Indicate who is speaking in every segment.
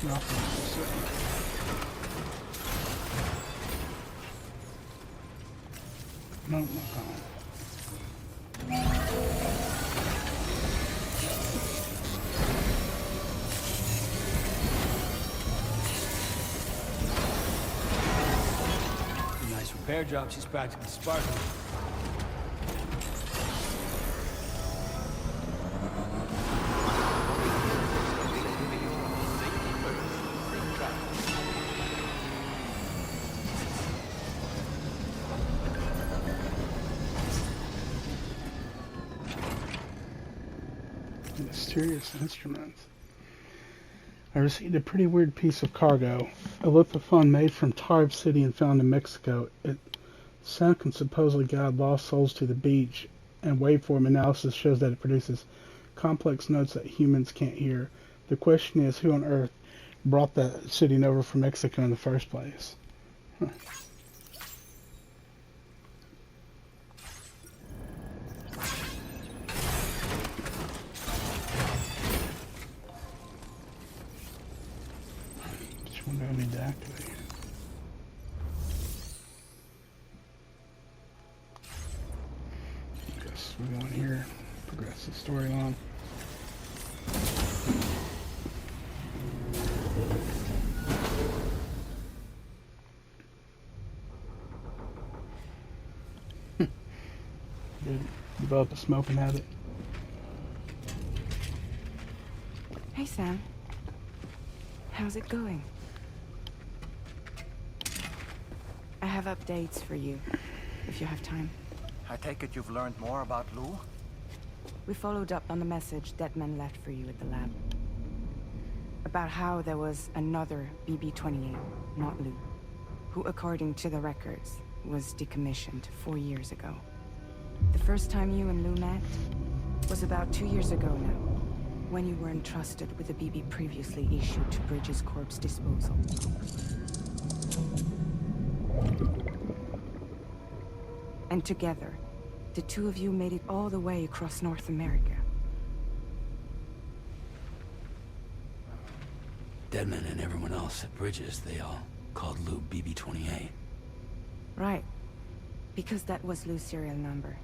Speaker 1: Nothing to say. No, not gone.
Speaker 2: Nice repair job. She's practically sparkling.
Speaker 1: Mysterious instruments. I received a pretty weird piece of cargo. A lithophone made from Tarv City and found in Mexico. Its sound can supposedly guide lost souls to the beach, and waveform analysis shows that it produces complex notes that humans can't hear. The question is, who on earth brought that sitting over from Mexico in the first place? Huh. Which one do I need to activate? I guess we go in here, progress the story on. Did develop a smoking habit.
Speaker 3: Hey, Sam. How's it going? I have updates for you, if you have time.
Speaker 4: I take it you've learned more about Lou?
Speaker 3: We followed up on the message Deadman left for you at the lab. About how there was another BB-28, not Lou, who, according to the records, was decommissioned 4 years ago. The first time you and Lou met was about 2 years ago now, when you were entrusted with a BB previously issued to Bridges Corp's disposal. And together, the two of you made it all the way across North America.
Speaker 2: Deadman and everyone else at Bridges, they all called Lou BB-28.
Speaker 3: Right. Because that was Lou's serial number.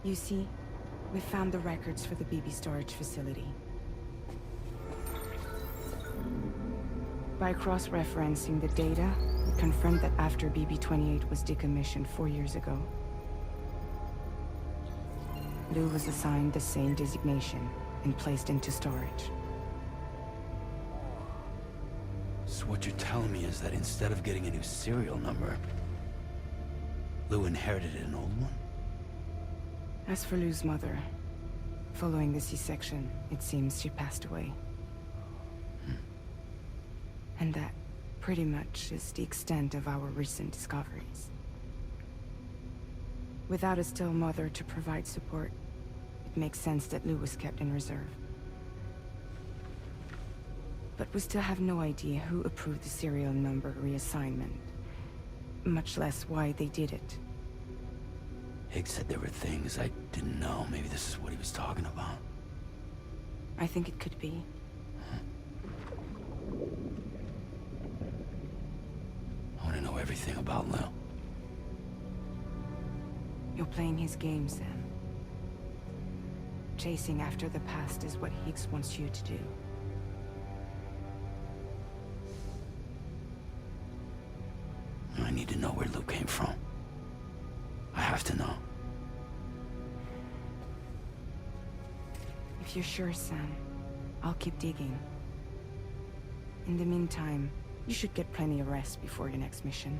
Speaker 3: You see, we found the records for the BB storage facility. By cross-referencing the data, we confirmed that after BB-28 was decommissioned 4 years ago, Lou was assigned the same designation and placed into storage.
Speaker 2: So what you're telling me is that instead of getting a new serial number, Lou inherited an old one?
Speaker 3: As for Lou's mother, following the C-section, it seems she passed away. And that, pretty much, is the extent of our recent discoveries. Without a still mother to provide support, it makes sense that Lou was kept in reserve. But we still have no idea who approved the serial number reassignment, much less why they did it.
Speaker 2: Higgs said there were things I didn't know. Maybe this is what he was talking about.
Speaker 3: I think it could be.
Speaker 2: I want to know everything about Lou.
Speaker 3: You're playing his game, Sam. Chasing after the past is what Higgs wants you to do.
Speaker 2: I need to know where Lou came from. I have to know.
Speaker 3: If you're sure, Sam, I'll keep digging. In the meantime, you should get plenty of rest before your next mission.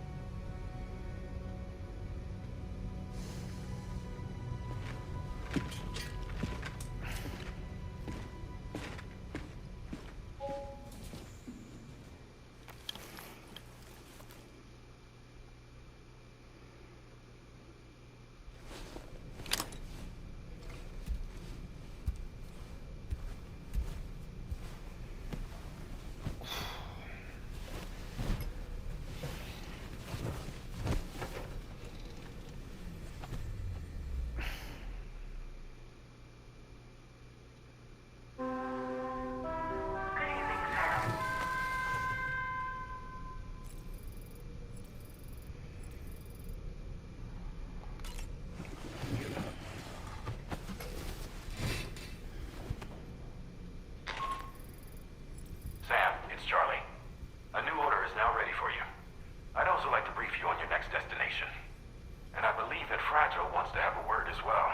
Speaker 5: wants to have a word as well.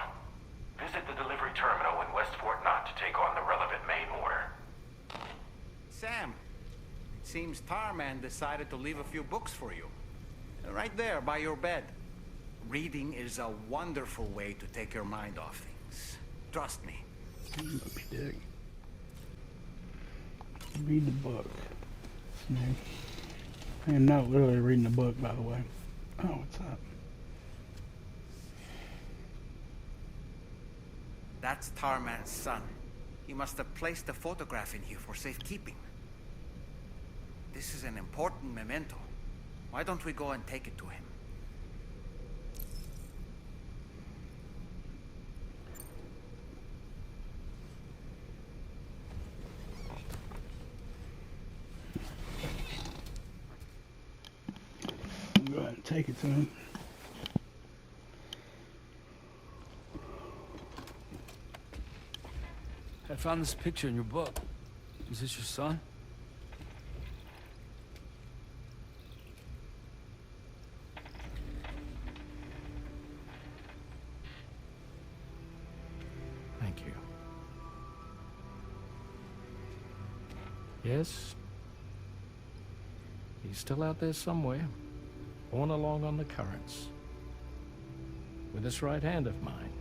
Speaker 5: Visit the delivery terminal in West Fort Knott to take on the relevant main order.
Speaker 4: Sam, it seems Tarman decided to leave a few books for you. Right there, by your bed. Reading is a wonderful way to take your mind off things. Trust me.
Speaker 1: Moby Dick. Read the book. I am not literally reading a book, by the way. Oh, what's up?
Speaker 4: That's Tarman's son. He must have placed the photograph in here for safekeeping. This is an important memento. Why don't we go and take it to him?
Speaker 1: Go ahead and take it to him.
Speaker 2: I found this picture in your book. Is this your son?
Speaker 6: Thank you. Yes. He's still out there somewhere, borne along on the currents, with this right hand of mine.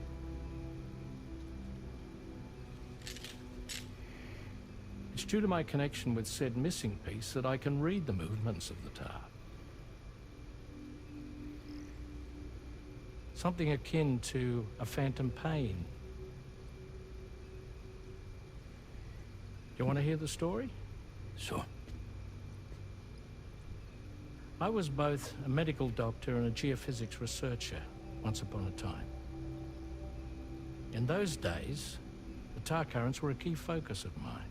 Speaker 6: It's due to my connection with said missing piece that I can read the movements of the tar. Something akin to a phantom pain. You want to hear the story?
Speaker 2: Sure.
Speaker 6: I was both a medical doctor and a geophysics researcher once upon a time. In those days, the tar currents were a key focus of mine.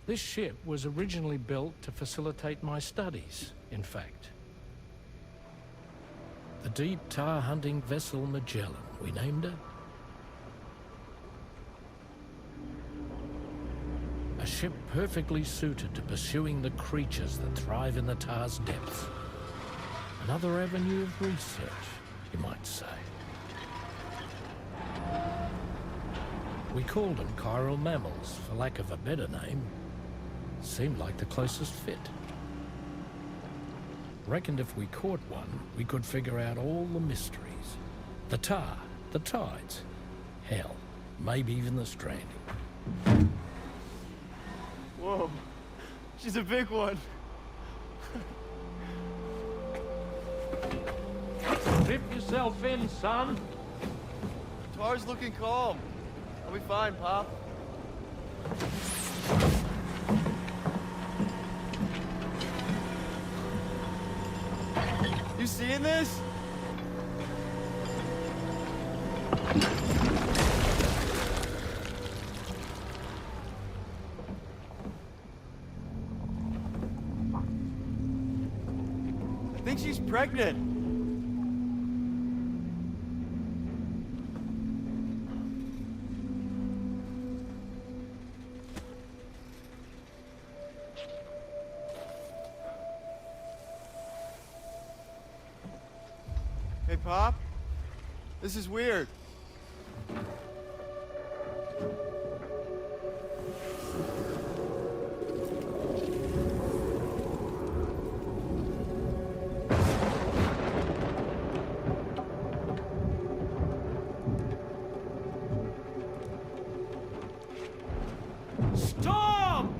Speaker 6: This ship was originally built to facilitate my studies, in fact. The deep tar hunting vessel Magellan, we named her. A ship perfectly suited to pursuing the creatures that thrive in the tar's depths. Another avenue of research, you might say. We called them chiral mammals, for lack of a better name. Seemed like the closest fit. Reckoned if we caught one, we could figure out all the mysteries. The tar, the tides, hell, maybe even the stranding.
Speaker 7: Whoa, she's a big one.
Speaker 6: Strip yourself in, son.
Speaker 7: Tar's looking calm. I'll be fine, Pop. You seeing this? I think she's pregnant. Hey, Pop. This is weird.
Speaker 6: Storm!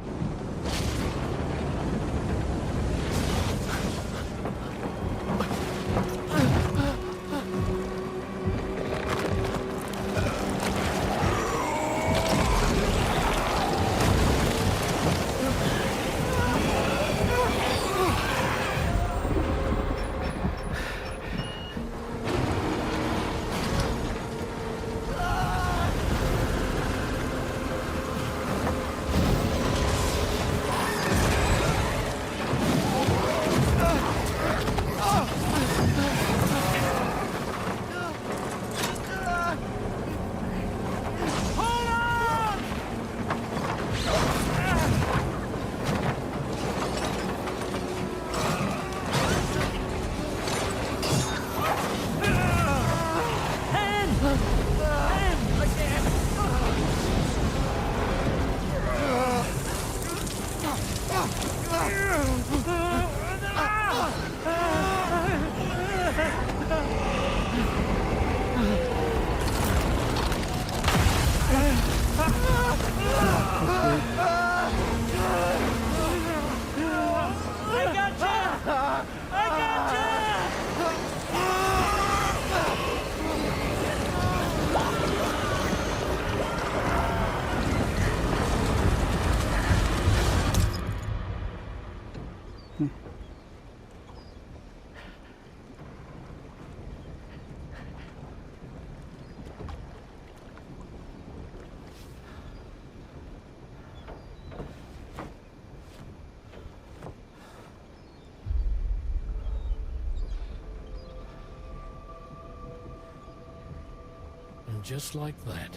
Speaker 6: just like that,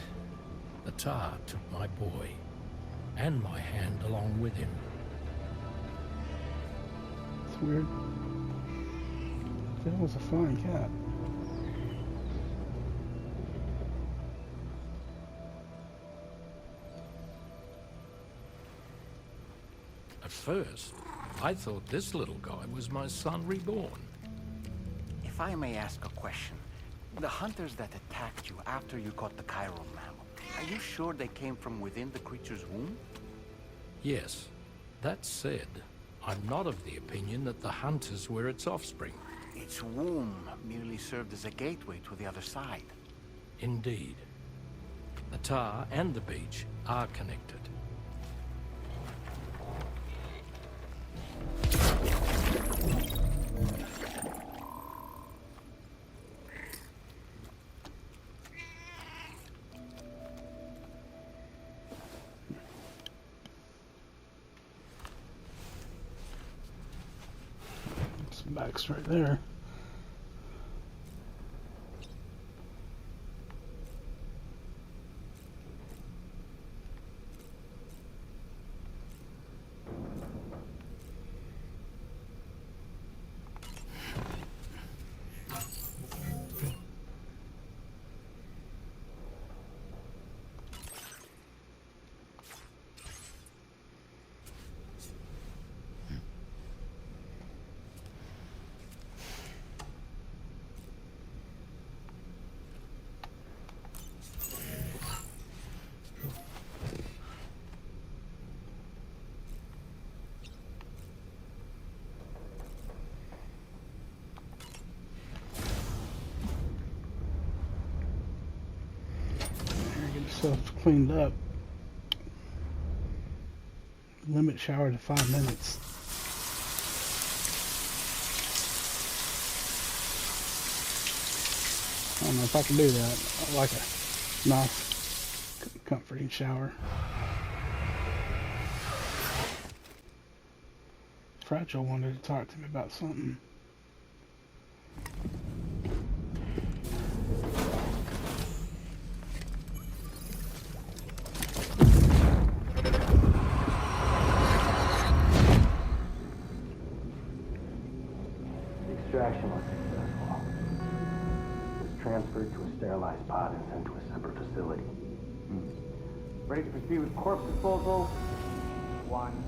Speaker 6: the tar took my boy, and my hand along with him.
Speaker 1: It's weird. That was a flying cat.
Speaker 6: At first, I thought this little guy was my son reborn.
Speaker 4: If I may ask a question, the hunters that attacked you after you caught the chiral mammal, are you sure they came from within the creature's womb?
Speaker 6: Yes. That said, I'm not of the opinion that the hunters were its offspring.
Speaker 4: Its womb merely served as a gateway to the other side.
Speaker 6: Indeed. The tar and the beach are connected.
Speaker 1: Some backs right there. Yourself cleaned up. Limit shower to 5 minutes. I don't know if I can do that. I like a nice, comforting shower. Fragile wanted to talk to me about something.
Speaker 8: Extraction was successful. It was transferred to a sterilized pod and sent to a separate facility.
Speaker 9: Ready to proceed with corpse disposal? 1.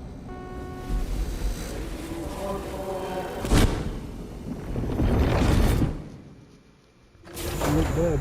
Speaker 1: I look dead.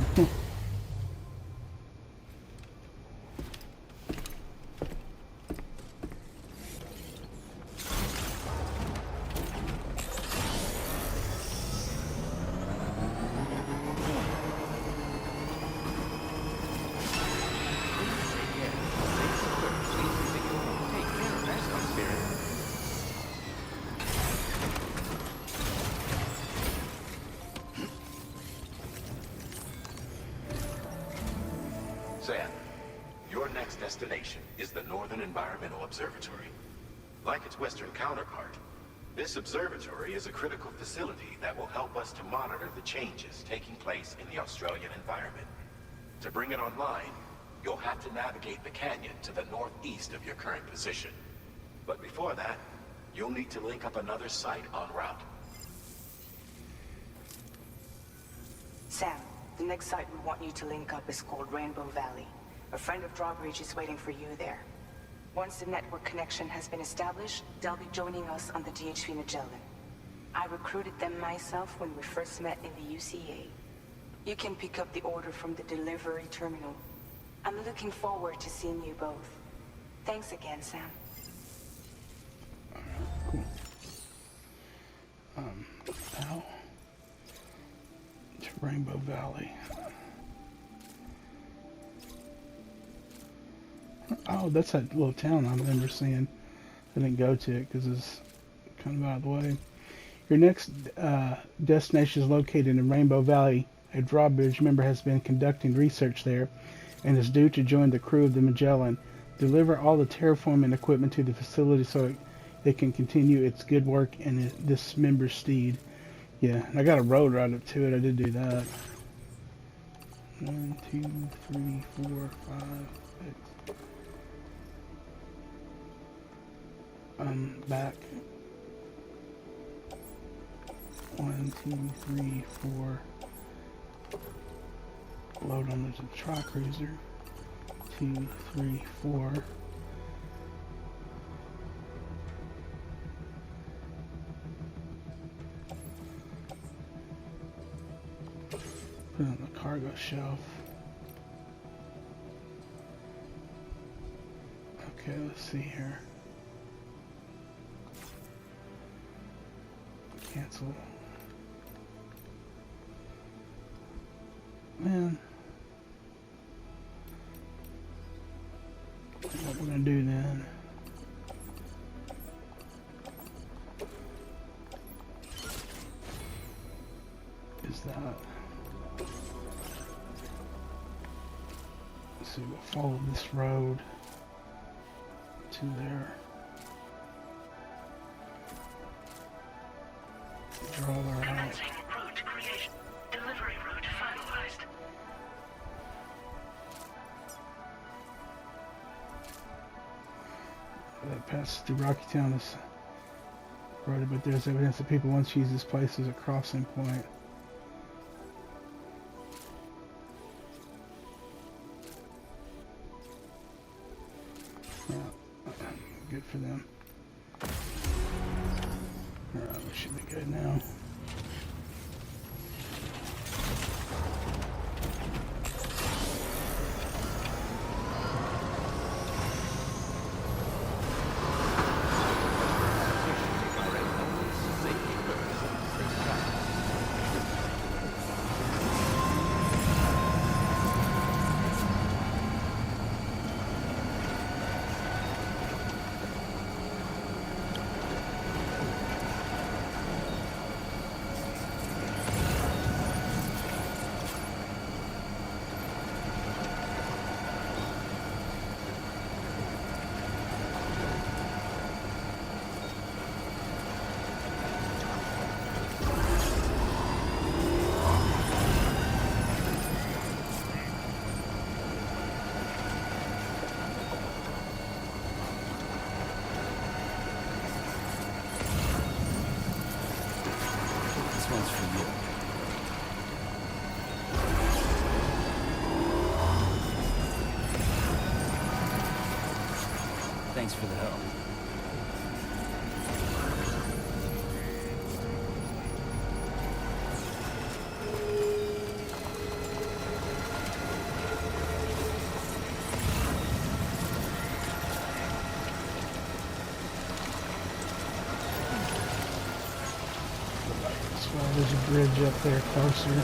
Speaker 5: Sam, your next destination is the Northern Environmental Observatory. Like its western counterpart, this observatory is a critical facility that will help us to monitor the changes taking place in the Australian environment. To bring it online, you'll have to navigate the canyon to the northeast of your current position. But before that, you'll need to link up another site en route.
Speaker 3: Sam, the next site we want you to link up is called Rainbow Valley. A friend of Drawbridge is waiting for you there. Once the network connection has been established, they'll be joining us on the DHV Magellan. I recruited them myself when we first met in the UCA. You can pick up the order from the delivery terminal. I'm looking forward to seeing you both. Thanks again, Sam.
Speaker 1: Cool. Now to Rainbow Valley. Oh, that's that little town I remember seeing. I didn't go to it because it's kind of out of the way. Your next destination is located in Rainbow Valley. A Drawbridge member has been conducting research there and is due to join the crew of the Magellan. Deliver all the terraforming equipment to the facility so it can continue its good work in this member's stead. Yeah, I got a road right up to it. I did do that. 1, 2, 3, 4, 5, 6. I'm back. 1, 2, 3, 4. Load on the truck cruiser. 2, 3, 4. Put it on the cargo shelf. Okay, let's see here. Cancel. Man. What we're gonna do then? Is that? So we'll follow this road to there. Draw her out.
Speaker 10: Commencing route creation. Delivery route finalized.
Speaker 1: That passes through Rocky Town is road, but there's evidence that people once used this place as a crossing point. Good for them. Alright, we should be good now.
Speaker 2: Thanks for the help.
Speaker 1: Well, there's a bridge up there closer.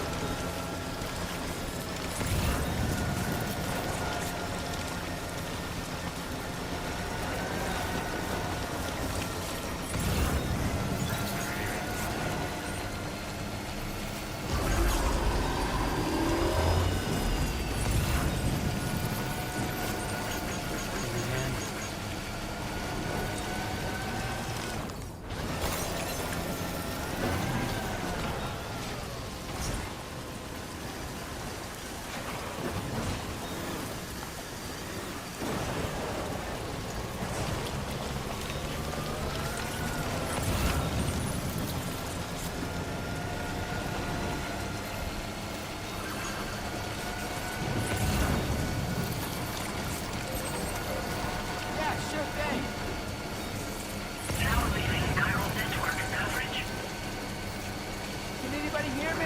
Speaker 10: Now leaving Chiral Network coverage.
Speaker 9: Can anybody hear me?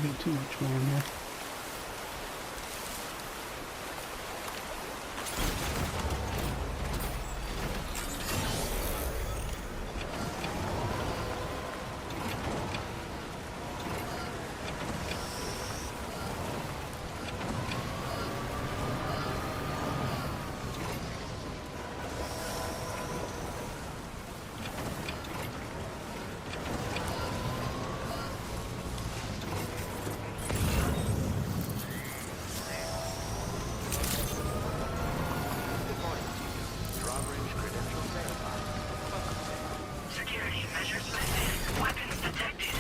Speaker 1: Got too much more in here.
Speaker 10: Security measures lifted. Weapons detected.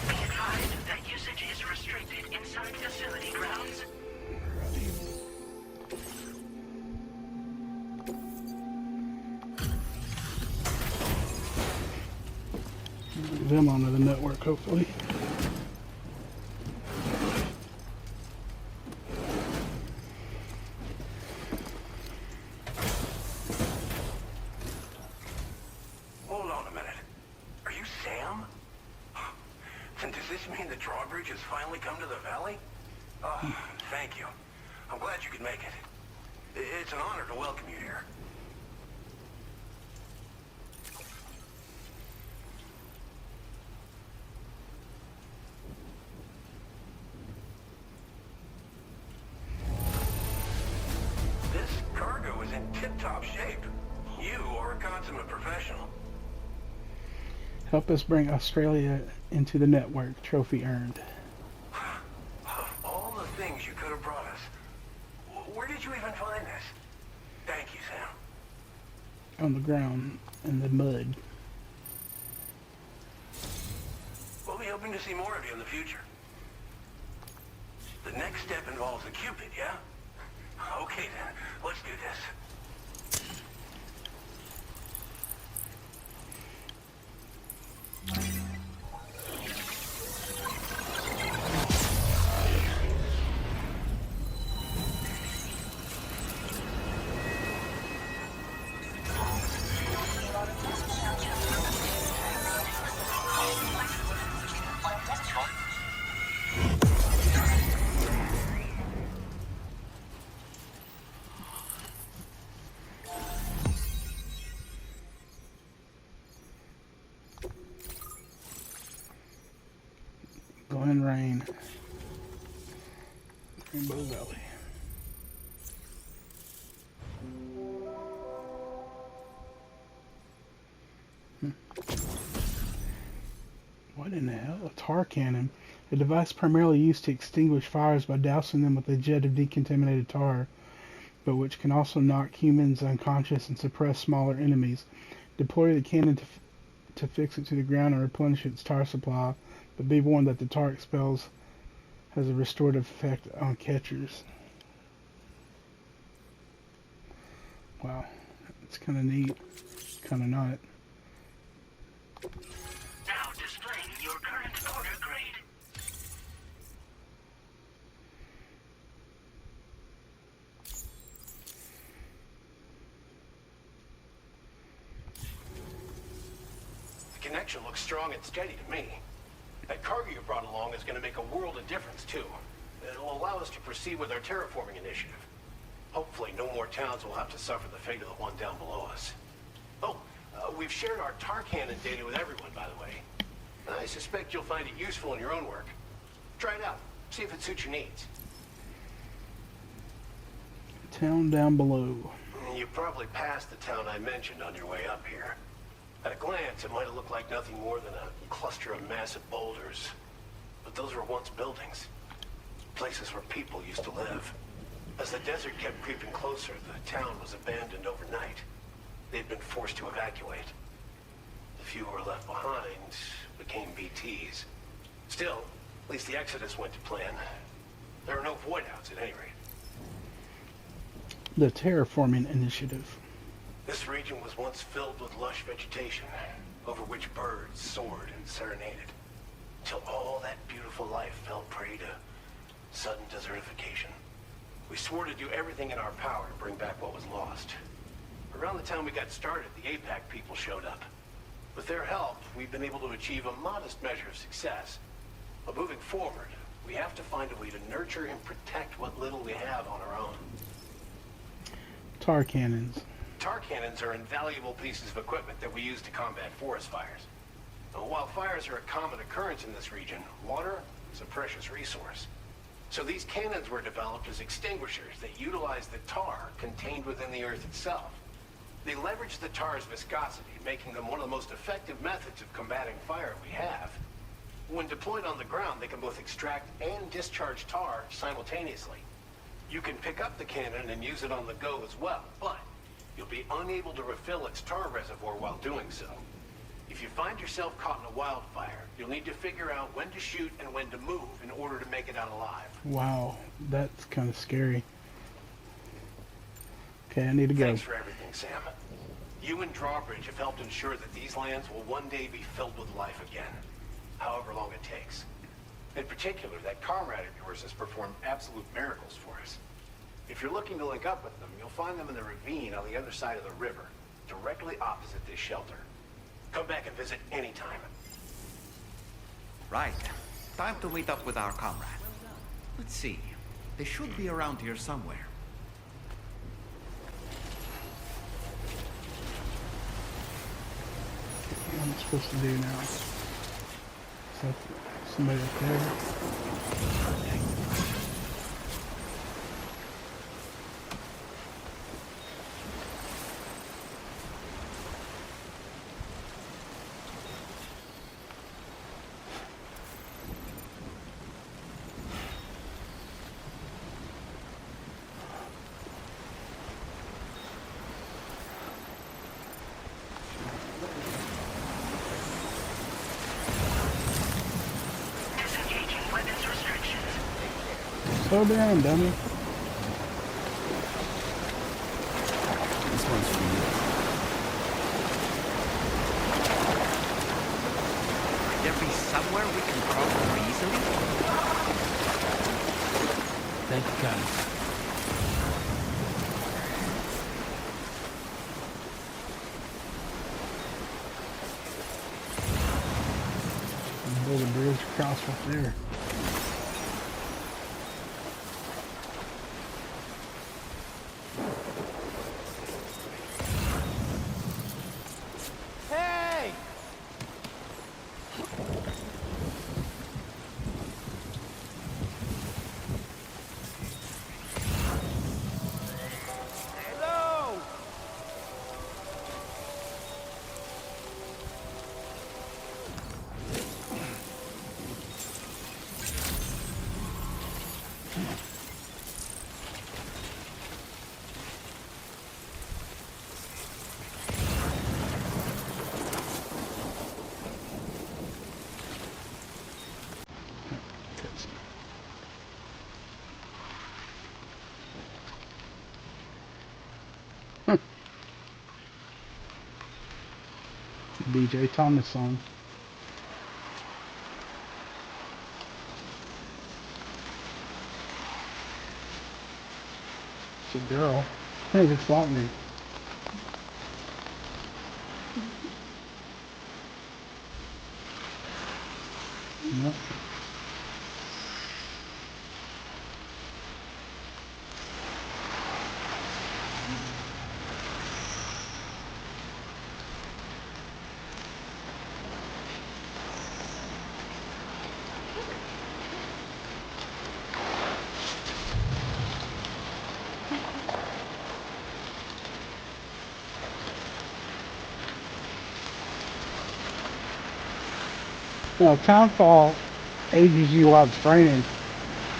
Speaker 10: Be advised that usage is restricted inside facility grounds.
Speaker 1: Bring them onto the network, hopefully.
Speaker 8: Hold on a minute. Are you Sam? And does this mean the drawbridge has finally come to the valley? Oh, thank you. I'm glad you could make it. It's an honor to welcome you here. This cargo is in tip-top shape. You are a consummate professional.
Speaker 1: Help us bring Australia into the network. Trophy earned.
Speaker 8: Of all the things you could have brought us, where did you even find this? Thank you, Sam.
Speaker 1: On the ground, in the mud.
Speaker 8: We'll be hoping to see more of you in the future. The next step involves a Cupid, yeah? Okay then, let's do this.
Speaker 1: Glen Rain. Rainbow Valley. What in the hell? A tar cannon. A device primarily used to extinguish fires by dousing them with a jet of decontaminated tar, but which can also knock humans unconscious and suppress smaller enemies. Deploy the cannon to fix it to the ground and replenish its tar supply, but be warned that the tar expels has a restorative effect on catchers. Wow, it's kind of neat, kind of not.
Speaker 10: Now displaying your current order grade.
Speaker 5: The connection looks strong and steady to me. That cargo you brought along is going to make a world of difference, too. It'll allow us to proceed with our terraforming initiative. Hopefully, no more towns will have to suffer the fate of the one down below us. Oh, we've shared our tar cannon data with everyone, by the way. I suspect you'll find it useful in your own work. Try it out. See if it suits your needs.
Speaker 1: Town down below.
Speaker 5: You probably passed the town I mentioned on your way up here. At a glance, it might have looked like nothing more than a cluster of massive boulders. But those were once buildings. Places where people used to live. As the desert kept creeping closer, the town was abandoned overnight. They'd been forced to evacuate. The few who were left behind became BTs. Still, at least the exodus went to plan. There are no void-outs at any rate.
Speaker 1: The terraforming initiative.
Speaker 5: This region was once filled with lush vegetation, over which birds soared and serenaded, till all that beautiful life fell prey to sudden desertification. We swore to do everything in our power to bring back what was lost. Around the time we got started, the APAC people showed up. With their help, we've been able to achieve a modest measure of success. But moving forward,
Speaker 8: We have to find a way to nurture and protect what little we have on our own.
Speaker 1: Tar cannons.
Speaker 8: Tar cannons are invaluable pieces of equipment that we use to combat forest fires. While fires are a common occurrence in this region, water is a precious resource. So these cannons were developed as extinguishers that utilize the tar contained within the earth itself. They leverage the tar's viscosity, making them one of the most effective methods of combating fire we have. When deployed on the ground, they can both extract and discharge tar simultaneously. You can pick up the cannon and use it on the go as well, but you'll be unable to refill its tar reservoir while doing so. If you find yourself caught in a wildfire, you'll need to figure out when to shoot and when to move in order to make it out alive.
Speaker 1: Wow, that's kind of scary. Okay, I need to go.
Speaker 8: Thanks for everything, Sam. You and Drawbridge have helped ensure that these lands will one day be filled with life again, however long it takes. In particular, that comrade of yours has performed absolute miracles for us. If you're looking to link up with them, you'll find them in the ravine on the other side of the river, directly opposite this shelter. Come back and visit anytime.
Speaker 4: Right. Time to meet up with our comrade. Let's see. They should be around here somewhere.
Speaker 1: What am I supposed to do now? Is that somebody up there?
Speaker 10: Disengaging weapons restrictions.
Speaker 1: Slow down, dummy.
Speaker 2: This one's for you.
Speaker 4: Could there be somewhere we can cross more easily?
Speaker 6: Thank you, guys.
Speaker 1: Build a bridge across right there.
Speaker 7: Hey! Hello!
Speaker 1: BJ Thomas song. It's a girl. Hey, just blocked me. Yep. Well, Townfall ages you while it's raining.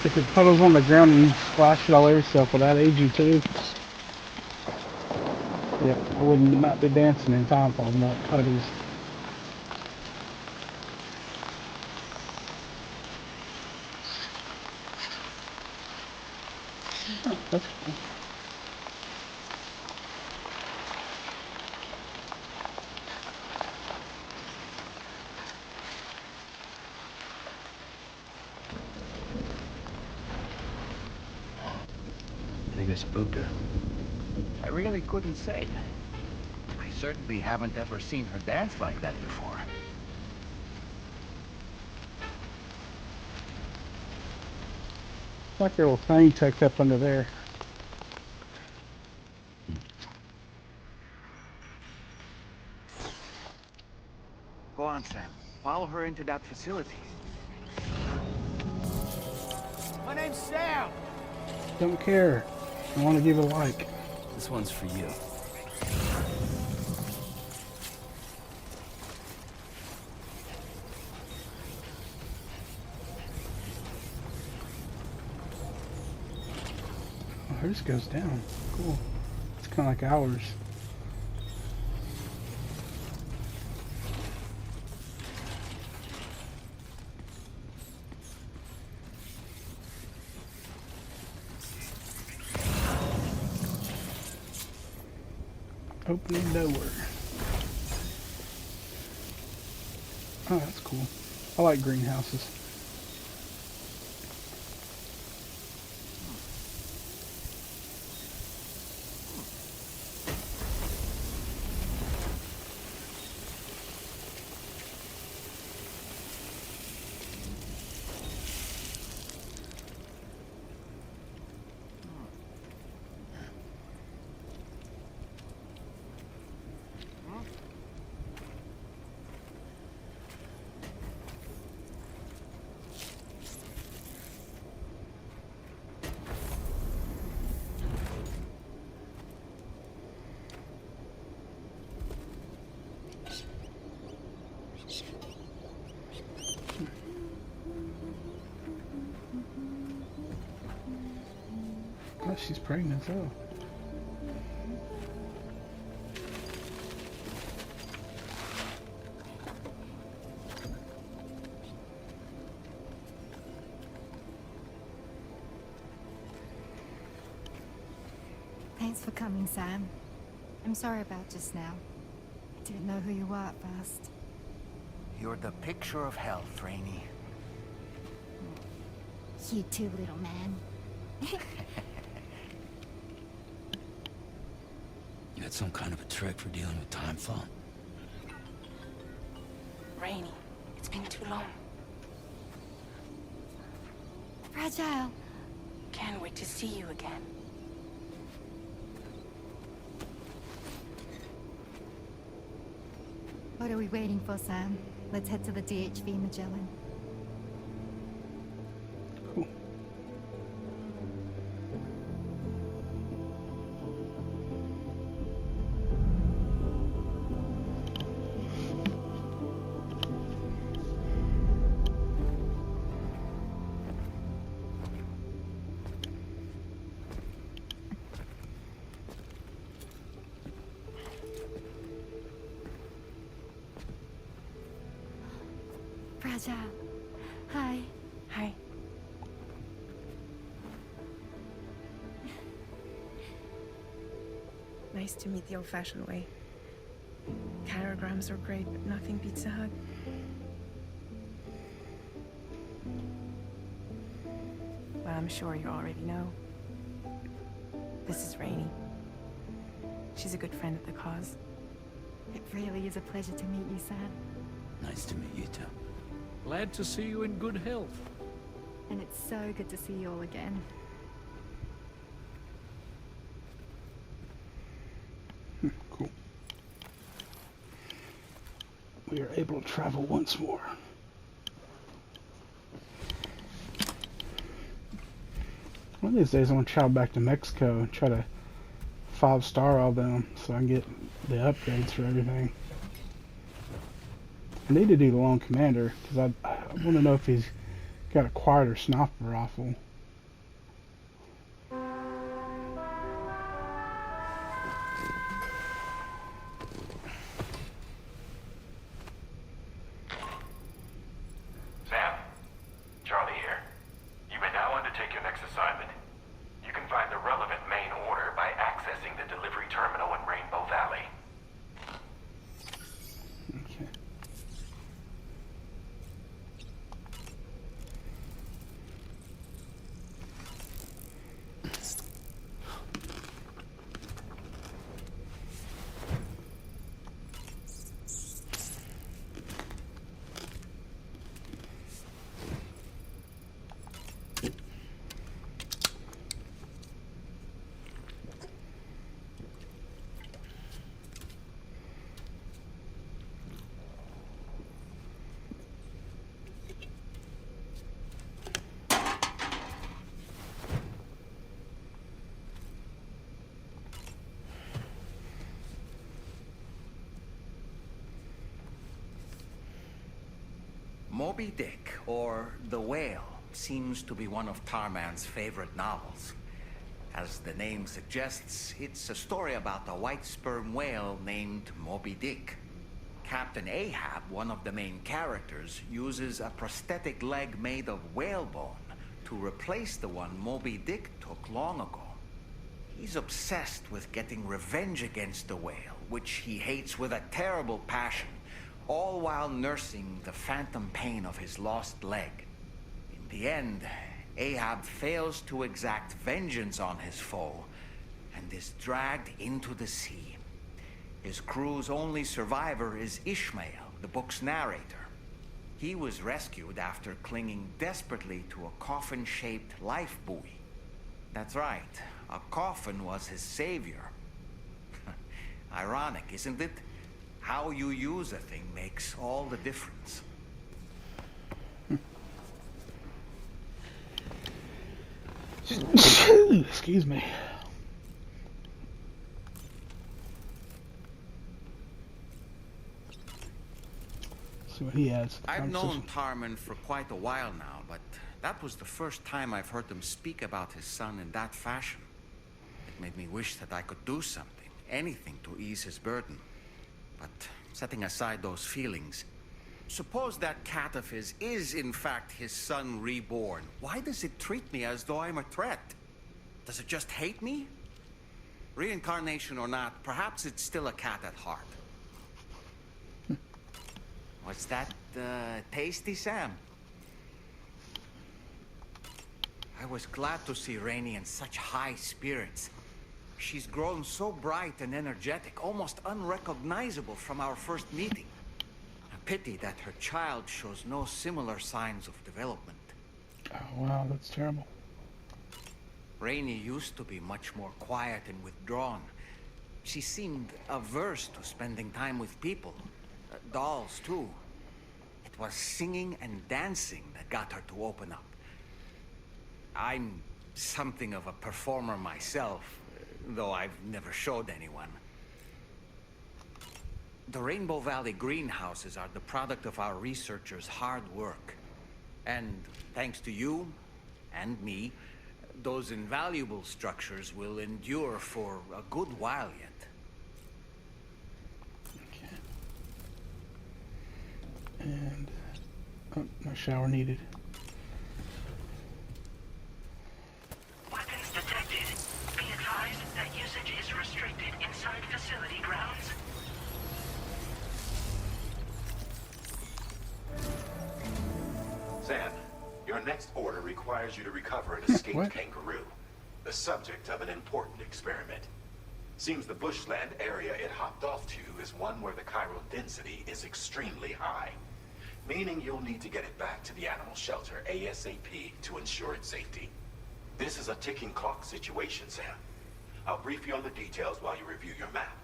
Speaker 1: If it puddles on the ground and you splash it all over yourself, will that age you too? Yeah, I would not be dancing in Townfall, not puddles. Oh, that's cool.
Speaker 2: I think I spooked her.
Speaker 4: I really couldn't say. I certainly haven't ever seen her dance like that before.
Speaker 1: Like a little thing tucked up under there.
Speaker 4: Go on, Sam. Follow her into that facility.
Speaker 7: My name's Sam.
Speaker 1: Don't care. I want to give a like.
Speaker 2: This one's for you.
Speaker 1: Oh, hers goes down. Cool. It's kind of like ours. Opening door. Oh, that's cool. I like greenhouses. Oh, she's pregnant, oh.
Speaker 11: Thanks for coming, Sam. I'm sorry about just now. I didn't know who you were at first.
Speaker 4: You're the picture of health, Rainey.
Speaker 11: You too, little man.
Speaker 2: You had some kind of a trick for dealing with time fall.
Speaker 3: Rainey, it's been too long.
Speaker 11: Fragile.
Speaker 3: Can't wait to see you again.
Speaker 11: What are we waiting for, Sam? Let's head to the DHV Magellan.
Speaker 1: Cool.
Speaker 11: Fragile. Hi.
Speaker 3: Hi. Nice to meet the old-fashioned way. Caragrams are great, but nothing beats a hug. Well, I'm sure you already know. This is Rainey. She's a good friend of the cause.
Speaker 11: It really is a pleasure to meet you, Sam.
Speaker 2: Nice to meet you too.
Speaker 6: Glad to see you in good health.
Speaker 11: And it's so good to see you all again.
Speaker 1: Cool. We are able to travel once more. One of these days I want to travel back to Mexico and try to 5-star all them so I can get the upgrades for everything. I need to do the Lone Commander because I want to know if he's got a quieter sniper rifle.
Speaker 5: Sam, Charlie here. You may now undertake your next assignment. You can find the relevant main order by accessing the delivery terminal in Rainbow Valley.
Speaker 1: Okay.
Speaker 4: Moby Dick, or The Whale, seems to be one of Tarman's favorite novels. As the name suggests, it's a story about a white sperm whale named Moby Dick. Captain Ahab, one of the main characters, uses a prosthetic leg made of whalebone to replace the one Moby Dick took long ago. He's obsessed with getting revenge against the whale, which he hates with a terrible passion, all while nursing the phantom pain of his lost leg. In the end, Ahab fails to exact vengeance on his foe and is dragged into the sea. His crew's only survivor is Ishmael, the book's narrator. He was rescued after clinging desperately to a coffin-shaped life buoy. That's right, a coffin was his savior. Ironic, isn't it? How you use a thing makes all the difference.
Speaker 1: Excuse me. See what he has.
Speaker 4: I've known Tarman for quite a while now, but that was the first time I've heard him speak about his son in that fashion. It made me wish that I could do something, anything to ease his burden. But setting aside those feelings, suppose that cat of his is in fact his son reborn. Why does it treat me as though I'm a threat? Does it just hate me? Reincarnation or not, perhaps it's still a cat at heart. What's that, tasty, Sam? I was glad to see Rainey in such high spirits. She's grown so bright and energetic, almost unrecognizable from our first meeting. A pity that her child shows no similar signs of development.
Speaker 1: Oh, wow, that's terrible.
Speaker 4: Rainey used to be much more quiet and withdrawn. She seemed averse to spending time with people. Dolls, too. It was singing and dancing that got her to open up. I'm something of a performer myself, though I've never showed anyone. The Rainbow Valley greenhouses are the product of our researchers' hard work. And thanks to you and me, those invaluable structures will endure for a good while yet.
Speaker 1: And no shower needed.
Speaker 10: Weapons detected. Be advised that usage is restricted inside facility grounds.
Speaker 5: Sam, your next order requires you to recover an escaped kangaroo, the subject of an important experiment. Seems the bushland area it hopped off to is one where the chiral density is extremely high. Meaning you'll need to get it back to the animal shelter ASAP to ensure its safety. This is a ticking clock situation, Sam. I'll brief you on the details while you review your map.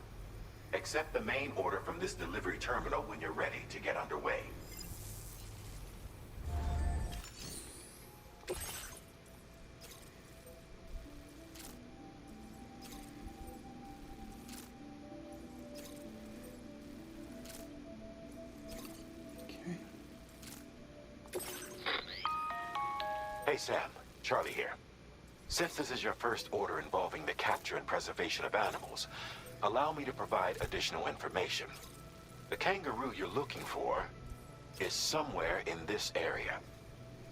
Speaker 5: Accept the main order from this delivery terminal when you're ready to get underway. Hey Sam, Charlie here. Since this is your first order involving the capture and preservation of animals, allow me to provide additional information. The kangaroo you're looking for is somewhere in this area.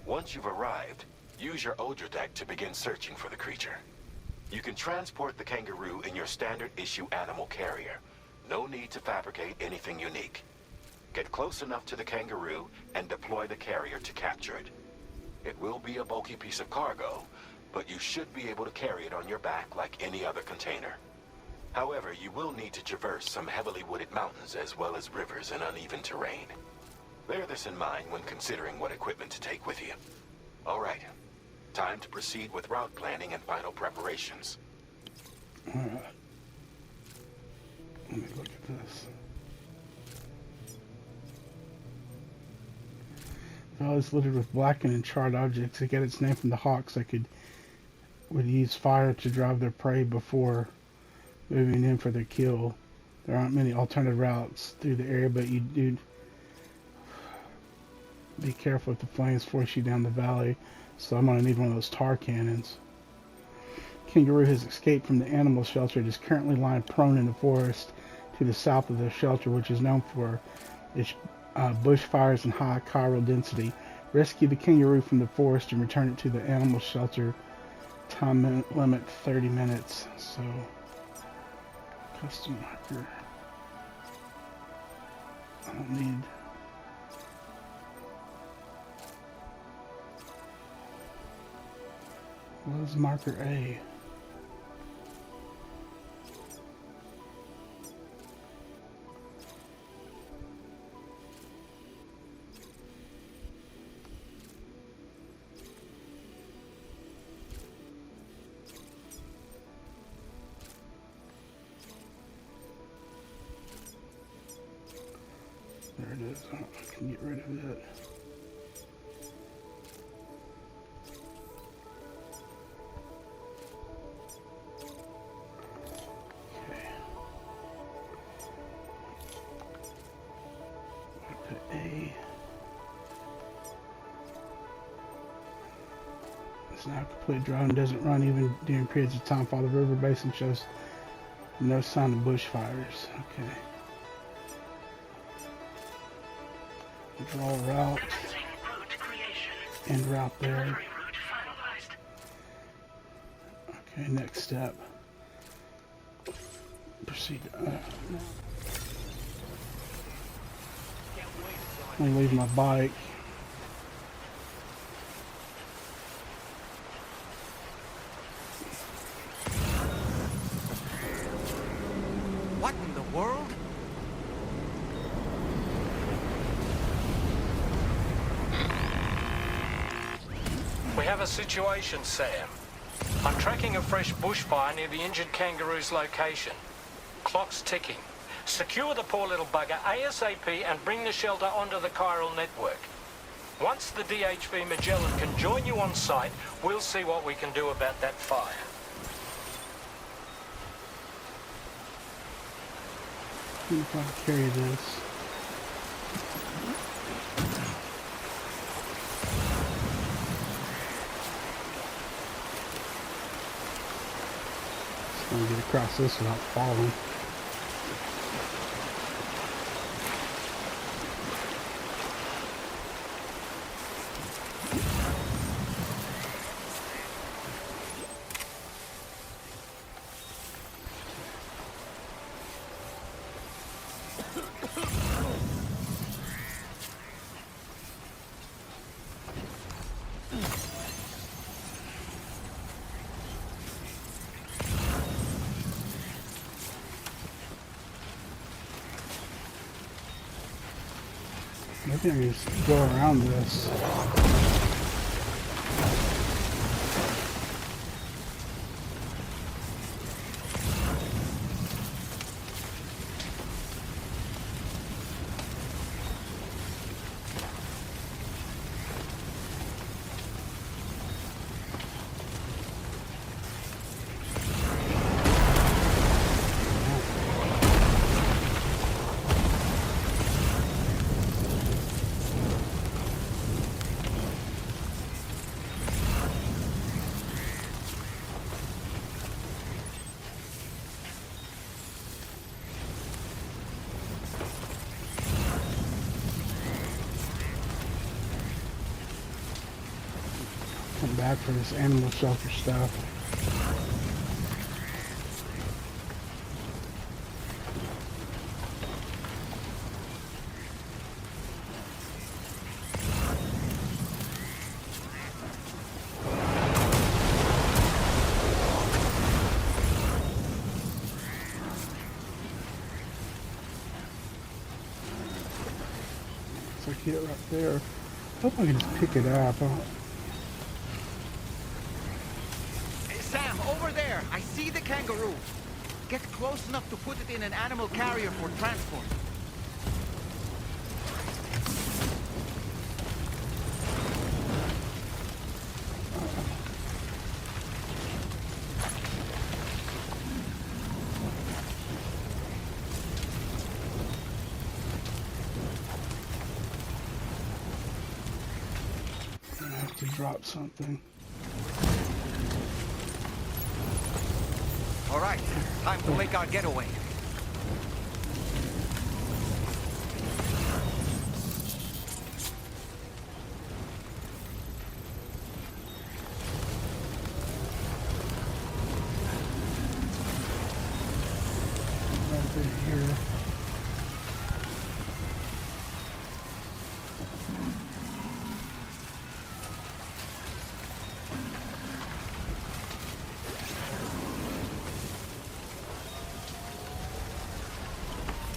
Speaker 5: Once you've arrived, use your Odra deck to begin searching for the creature. You can transport the kangaroo in your standard issue animal carrier. No need to fabricate anything unique. Get close enough to the kangaroo and deploy the carrier to capture it. It will be a bulky piece of cargo, but you should be able to carry it on your back like any other container. However, you will need to traverse some heavily wooded mountains as well as rivers and uneven terrain. Bear this in mind when considering what equipment to take with you. All right, time to proceed with route planning and final preparations.
Speaker 1: All right. Let me look at this. The valley is littered with blackened and charred objects. It got its name from the hawks that would use fire to drive their prey before moving in for their kill. There aren't many alternative routes through the area, but you do be careful if the flames force you down the valley, so I'm going to need one of those tar cannons. Kangaroo has escaped from the animal shelter and is currently lying prone in the forest to the south of the shelter, which is known for its bushfires and high chiral density. Rescue the kangaroo from the forest and return it to the animal shelter. Time limit 30 minutes. So, custom marker. I don't need... What is marker A? There it is. I can get rid of it. It's now completely dry and doesn't run even during periods of time while the river basin shows no sign of bushfires. Okay. Draw a route. End route there. Okay, next step. Proceed. Let me leave my bike.
Speaker 4: What in the world?
Speaker 6: We have a situation, Sam. I'm tracking a fresh bushfire near the injured kangaroo's location. Clock's ticking. Secure the poor little bugger ASAP and bring the shelter onto the Chiral Network. Once the DHV Magellan can join you on site, we'll see what we can do about that fire.
Speaker 1: See if I can carry this. Just gonna get across this without falling. Maybe I can just go around this. Come back for this animal shelter stuff. It's like it right there. I hope I can just pick it up.
Speaker 4: Sam, over there! I see the kangaroo! Get close enough to put it in an animal carrier for transport.
Speaker 1: to drop something.
Speaker 4: All right, time to make our getaway.
Speaker 1: Here.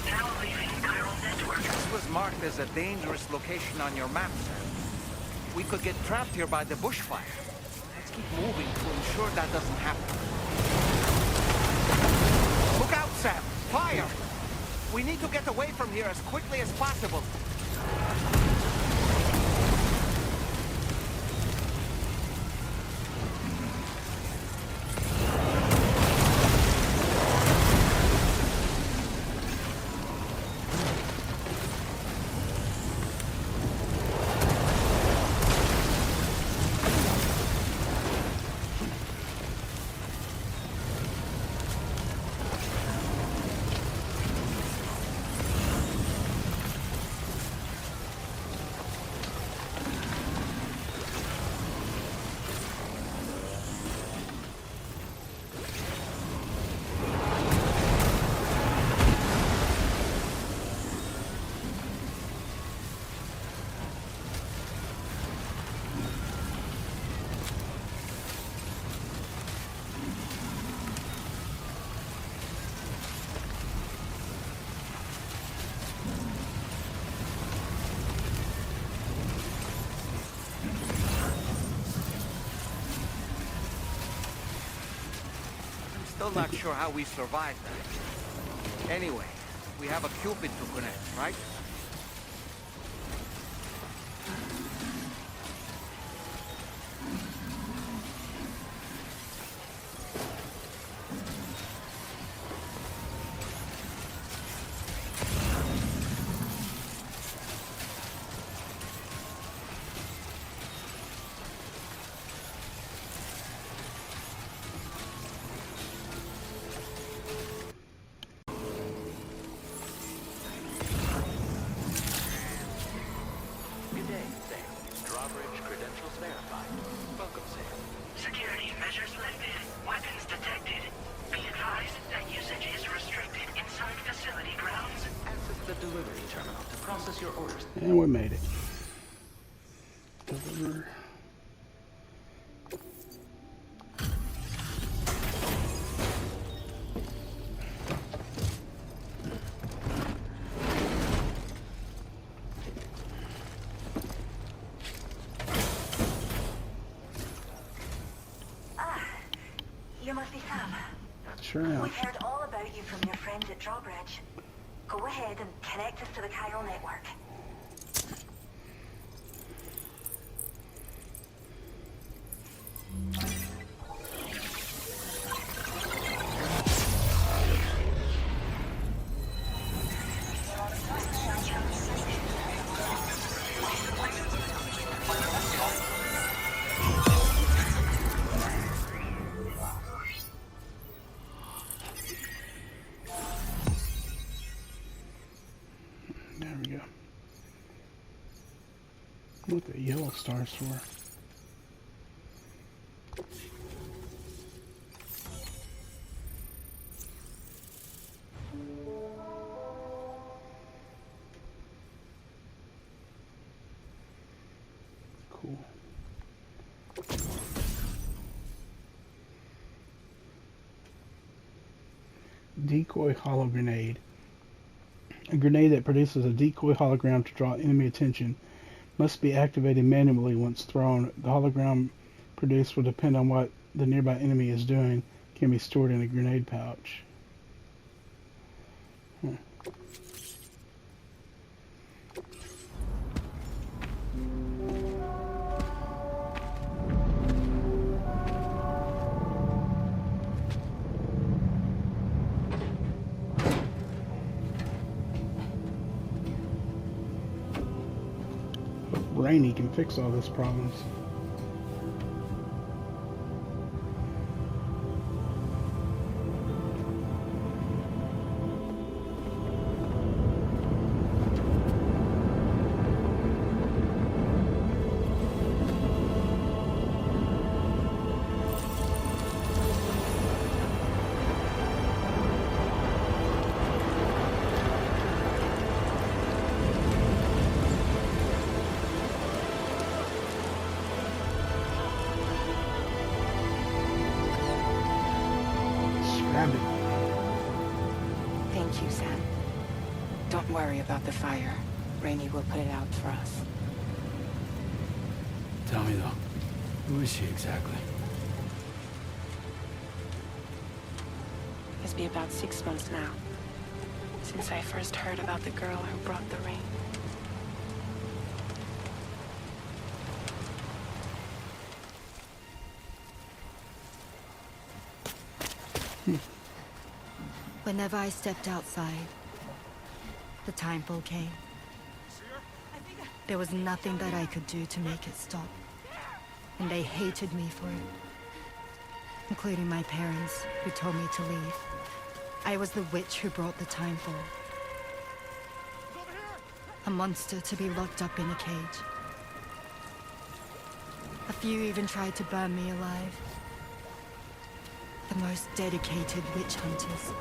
Speaker 10: Now leaving Chiral Network.
Speaker 4: This was marked as a dangerous location on your map, sir. We could get trapped here by the bushfire. Let's keep moving to ensure that doesn't happen. Look out, Sam! Fire! We need to get away from here as quickly as possible. Still not sure how we survived that. Anyway, we have a Cupid to connect, right?
Speaker 10: Security measures lifted. Weapons detected. Be advised that usage is restricted inside facility grounds.
Speaker 12: Access the delivery terminal to process your orders.
Speaker 1: And we made it. Deliver.
Speaker 13: You must be Sam.
Speaker 1: Sure am.
Speaker 13: We've heard all about you from your friends at Drawbridge. Go ahead and connect us to the Chiral Network.
Speaker 1: There we go. What the yellow stars for? Cool. Decoy hollow grenade. A grenade that produces a decoy hologram to draw enemy attention must be activated manually once thrown. The hologram produced will depend on what the nearby enemy is doing. Can be stored in a grenade pouch. Rainy can fix all these problems. grabbed it.
Speaker 3: Thank you, Sam. Don't worry about the fire. Rainey will put it out for us.
Speaker 2: Tell me though, who is she exactly?
Speaker 14: It's been about 6 months now, since I first heard about the girl who brought the rain.
Speaker 11: Whenever I stepped outside, the timefall came. There was nothing that I could do to make it stop. And they hated me for it. Including my parents, who told me to leave. I was the witch who brought the timefall. A monster to be locked up in a cage. A few even tried to burn me alive. The most dedicated witch hunters.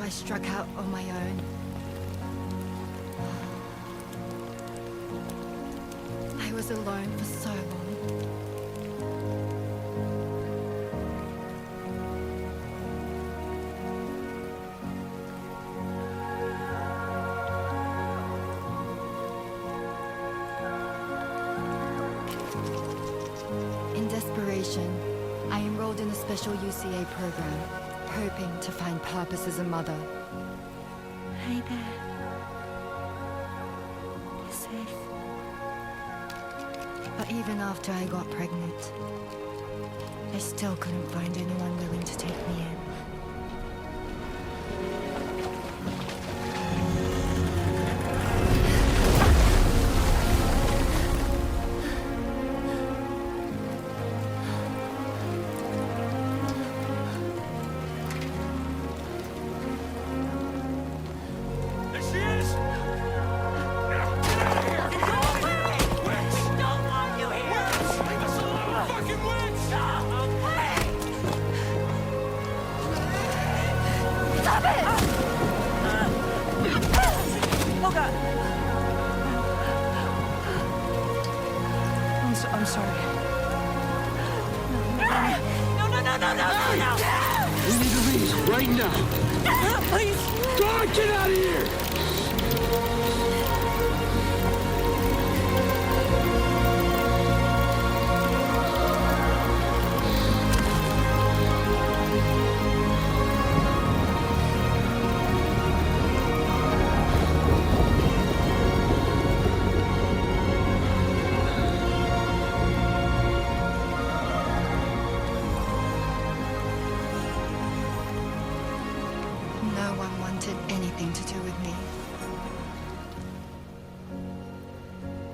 Speaker 11: I struck out on my own. I was alone for so long. In desperation, I enrolled in a special UCA program. Hoping to find purpose as a mother.
Speaker 14: Hey there. You're safe.
Speaker 11: But even after I got pregnant, I still couldn't find anyone willing to take me in.
Speaker 3: I'm sorry.
Speaker 14: No.
Speaker 15: We need to leave right now.
Speaker 3: Please.
Speaker 15: God, get out of here!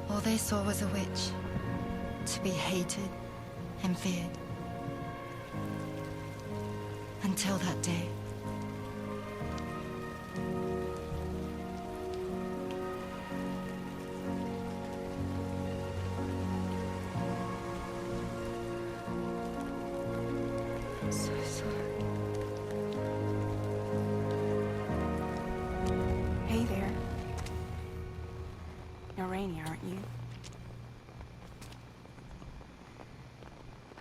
Speaker 11: All they saw was a witch, to be hated and feared. Until that day.
Speaker 14: I'm so sorry.
Speaker 3: Hey there. You're Rainey, aren't you?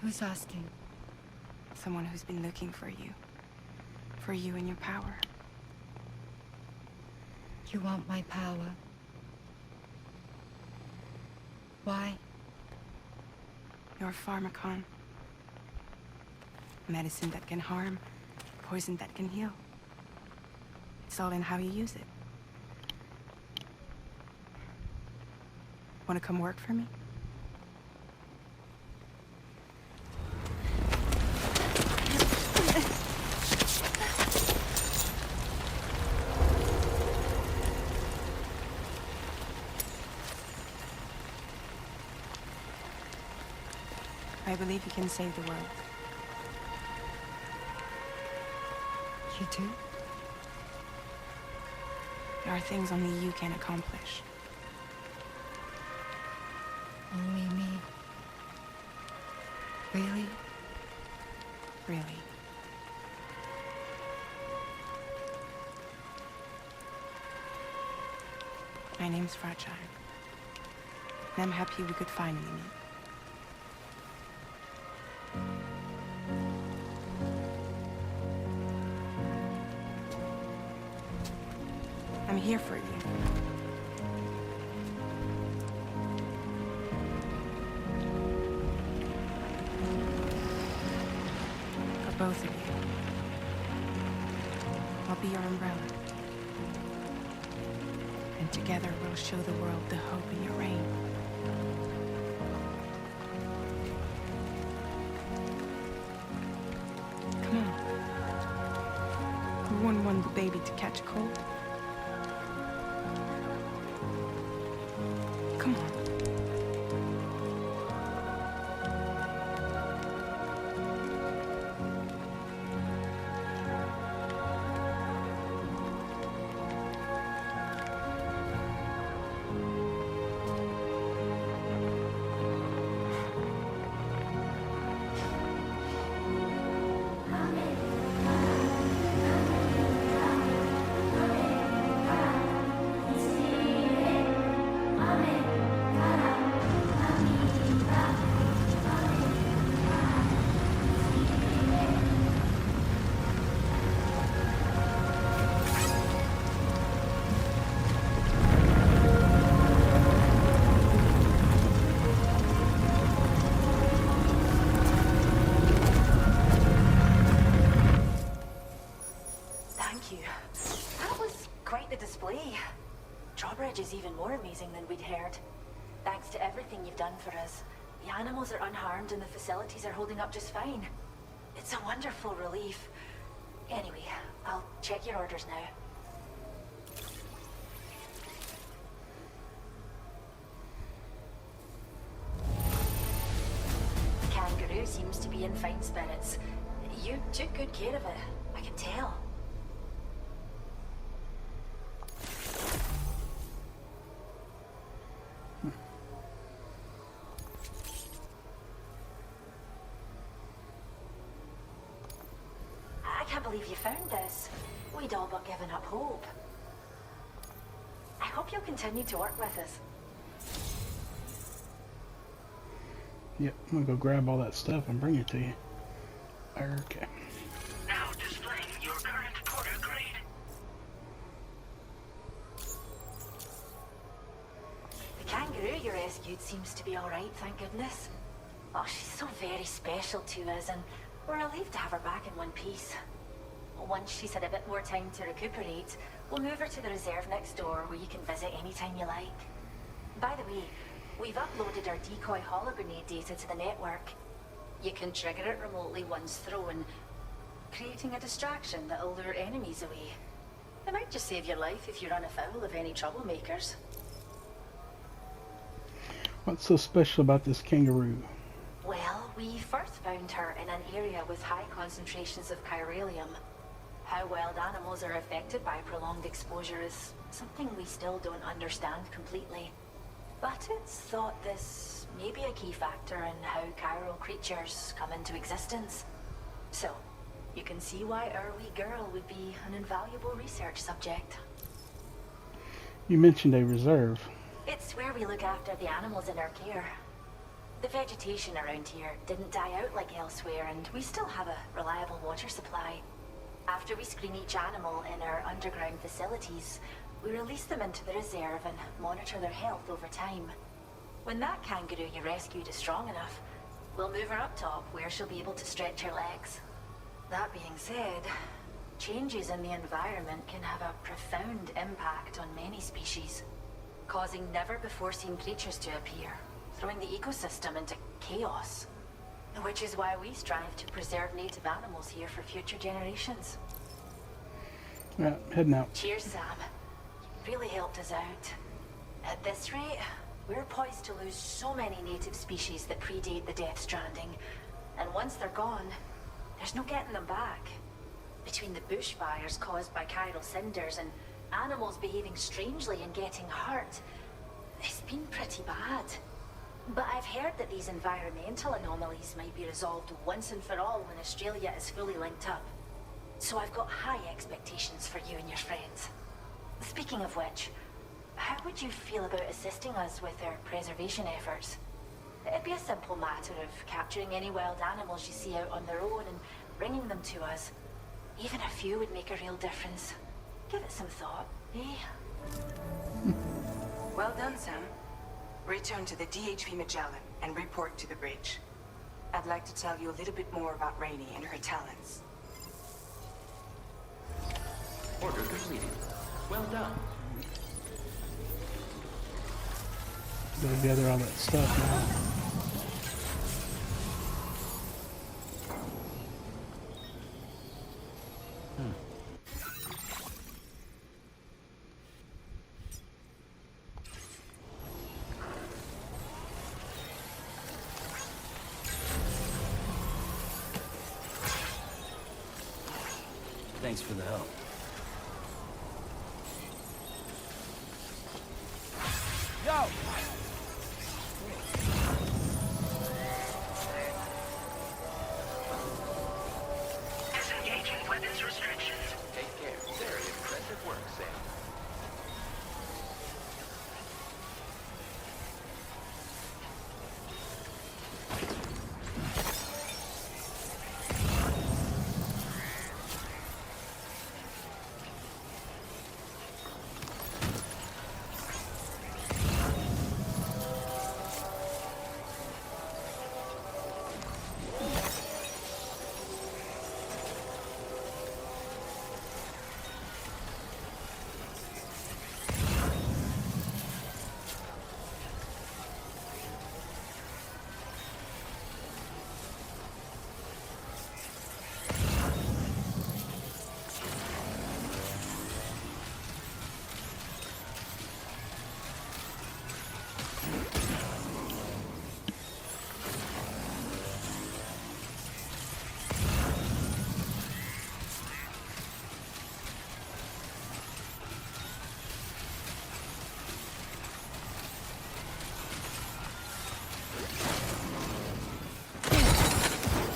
Speaker 11: Who's asking?
Speaker 3: Someone who's been looking for you. For you and your power.
Speaker 11: You want my power? Why?
Speaker 3: You're a pharmacon. Medicine that can harm, poison that can heal. It's all in how you use it. Want to come work for me? I believe you can save the world.
Speaker 11: You do?
Speaker 3: There are things only you can accomplish.
Speaker 11: Only me. Really?
Speaker 3: Really. My name's Fragile. And I'm happy we could finally meet. I'm here for you. For both of you. I'll be your umbrella. And together we'll show the world the hope in your reign. Come on. Who wouldn't want the baby to catch a cold? Come on.
Speaker 13: Is even more amazing than we'd heard. Thanks to everything you've done for us. The animals are unharmed and the facilities are holding up just fine. It's a wonderful relief. Anyway, I'll check your orders now. Kangaroo seems to be in fine spirits. You took good care of it, I can tell. I can't believe you found this. We'd all but given up hope. I hope you'll continue to work with us.
Speaker 1: Yep, I'm gonna go grab all that stuff and bring it to you. Okay.
Speaker 10: Now displaying your current porter grade.
Speaker 13: The kangaroo you rescued seems to be alright, thank goodness. Oh, she's so very special to us, and we're relieved to have her back in one piece. Once she's had a bit more time to recuperate, we'll move her to the reserve next door where you can visit anytime you like. By the way, we've uploaded our decoy hologrenade data to the network. You can trigger it remotely once thrown, creating a distraction that'll lure enemies away. It might just save your life if you run afoul of any troublemakers.
Speaker 1: What's so special about this kangaroo?
Speaker 13: Well, we first found her in an area with high concentrations of chiralium. How wild animals are affected by prolonged exposure is something we still don't understand completely. But it's thought this may be a key factor in how chiral creatures come into existence. So, you can see why our wee girl would be an invaluable research subject.
Speaker 1: You mentioned a reserve.
Speaker 13: It's where we look after the animals in our care. The vegetation around here didn't die out like elsewhere, and we still have a reliable water supply. After we screen each animal in our underground facilities, we release them into the reserve and monitor their health over time. When that kangaroo you rescued is strong enough, we'll move her up top where she'll be able to stretch her legs. That being said, changes in the environment can have a profound impact on many species, causing never-before-seen creatures to appear, throwing the ecosystem into chaos. Which is why we strive to preserve native animals here for future generations.
Speaker 1: Yeah, heading out.
Speaker 13: Cheers, Sam. You really helped us out. At this rate, we're poised to lose so many native species that predate the Death Stranding. And once they're gone, there's no getting them back. Between the bushfires caused by chiral cinders and animals behaving strangely and getting hurt. It's been pretty bad. But I've heard that these environmental anomalies might be resolved once and for all when Australia is fully linked up. So I've got high expectations for you and your friends. Speaking of which, how would you feel about assisting us with our preservation efforts? It'd be a simple matter of capturing any wild animals you see out on their own and bringing them to us. Even a few would make a real difference. Give it some thought, eh?
Speaker 3: Well done, Sam. Return to the DHV Magellan and report to the bridge. I'd like to tell you a little bit more about Rainey and her talents.
Speaker 12: Order completed. Well done.
Speaker 1: Gotta gather all that stuff now.
Speaker 2: Thanks for the help.
Speaker 7: Yo!
Speaker 10: Disengaging weapons restrictions.
Speaker 12: Take care. Very impressive work, Sam.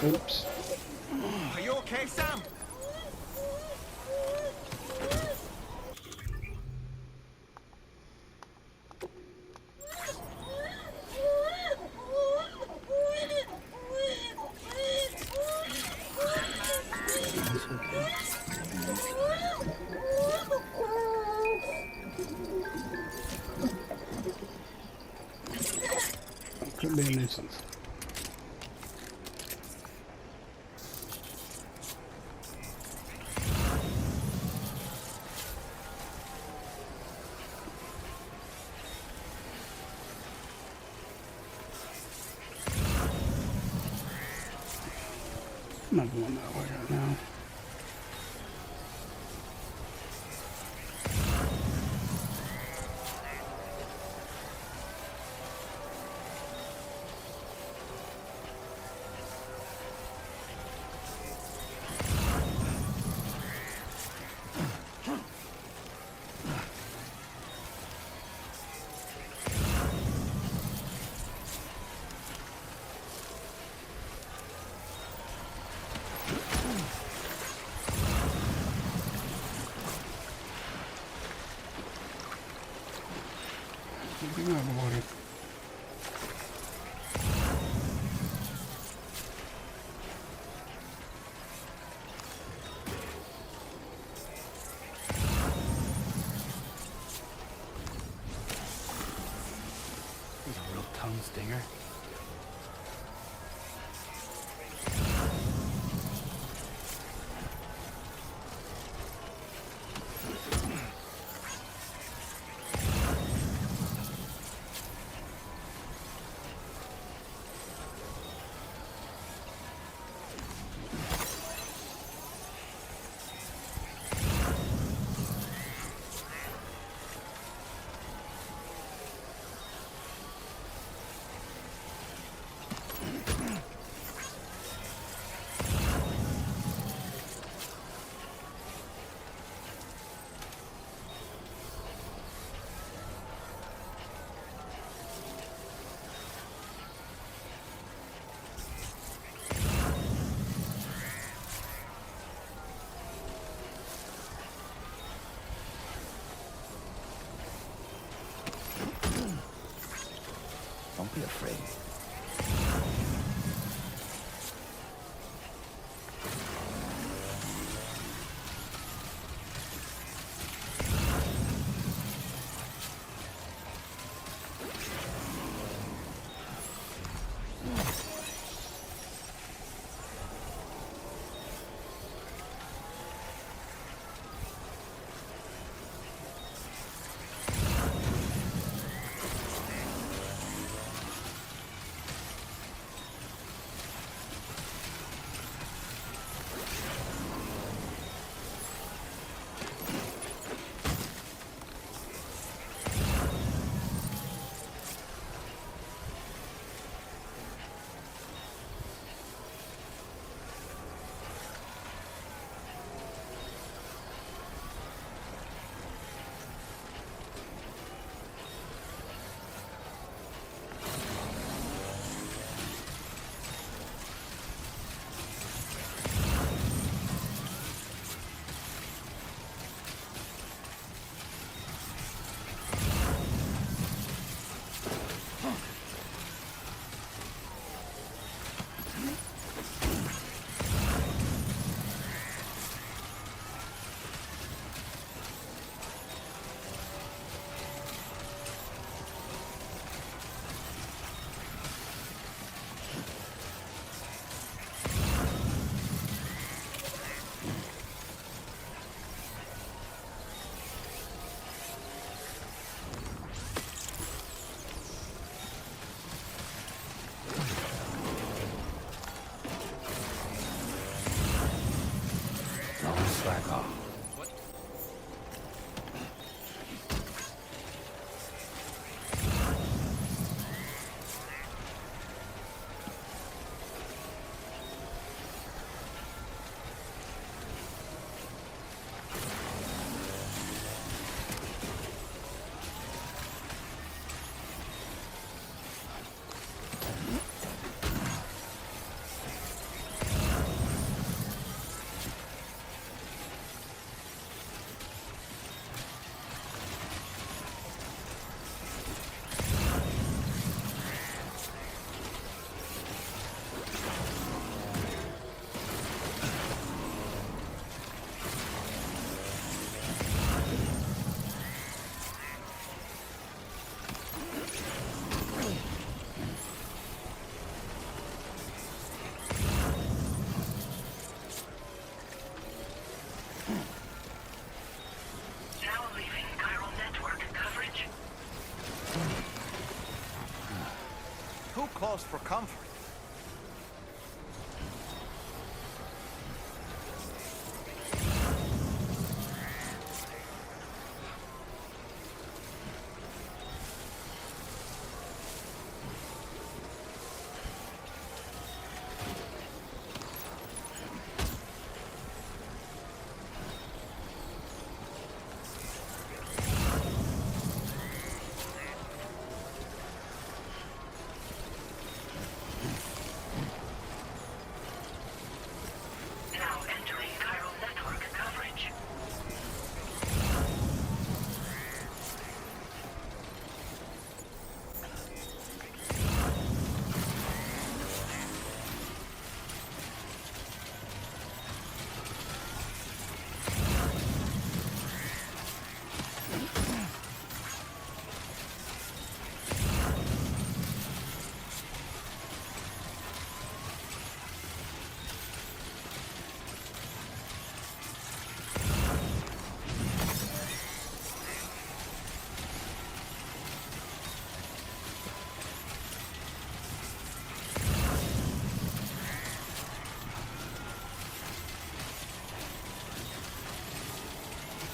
Speaker 1: Oops.
Speaker 7: Are you okay, Sam?
Speaker 1: Could be a nuisance. I'm not going that way right now. Water.
Speaker 2: This is a real tongue stinger. be afraid. Slack off.
Speaker 10: Now leaving Chiral Network coverage.
Speaker 4: Who calls for comfort?
Speaker 10: Now entering Chiral Network coverage.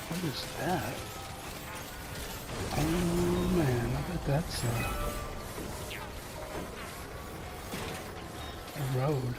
Speaker 1: What is that? Oh man, I bet that's a road.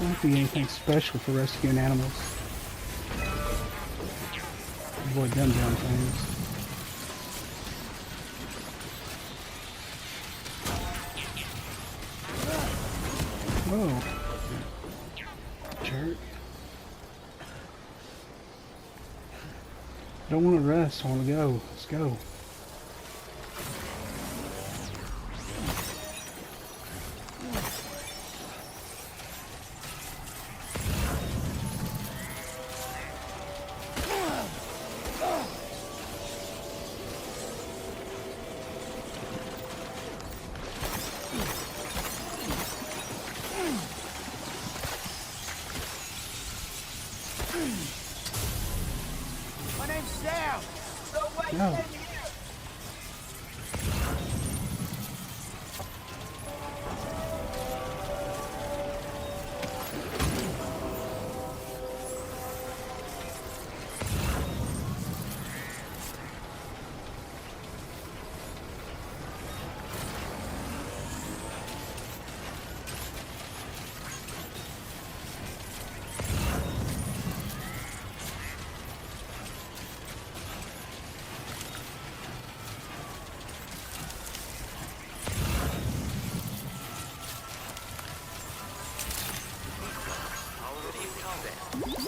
Speaker 1: Won't be anything special for rescuing animals. Avoid them damn things. Whoa. Jerk. I don't want to rest, I want to go. Let's go.
Speaker 16: My name's Sam.
Speaker 1: No.
Speaker 12: Already in combat.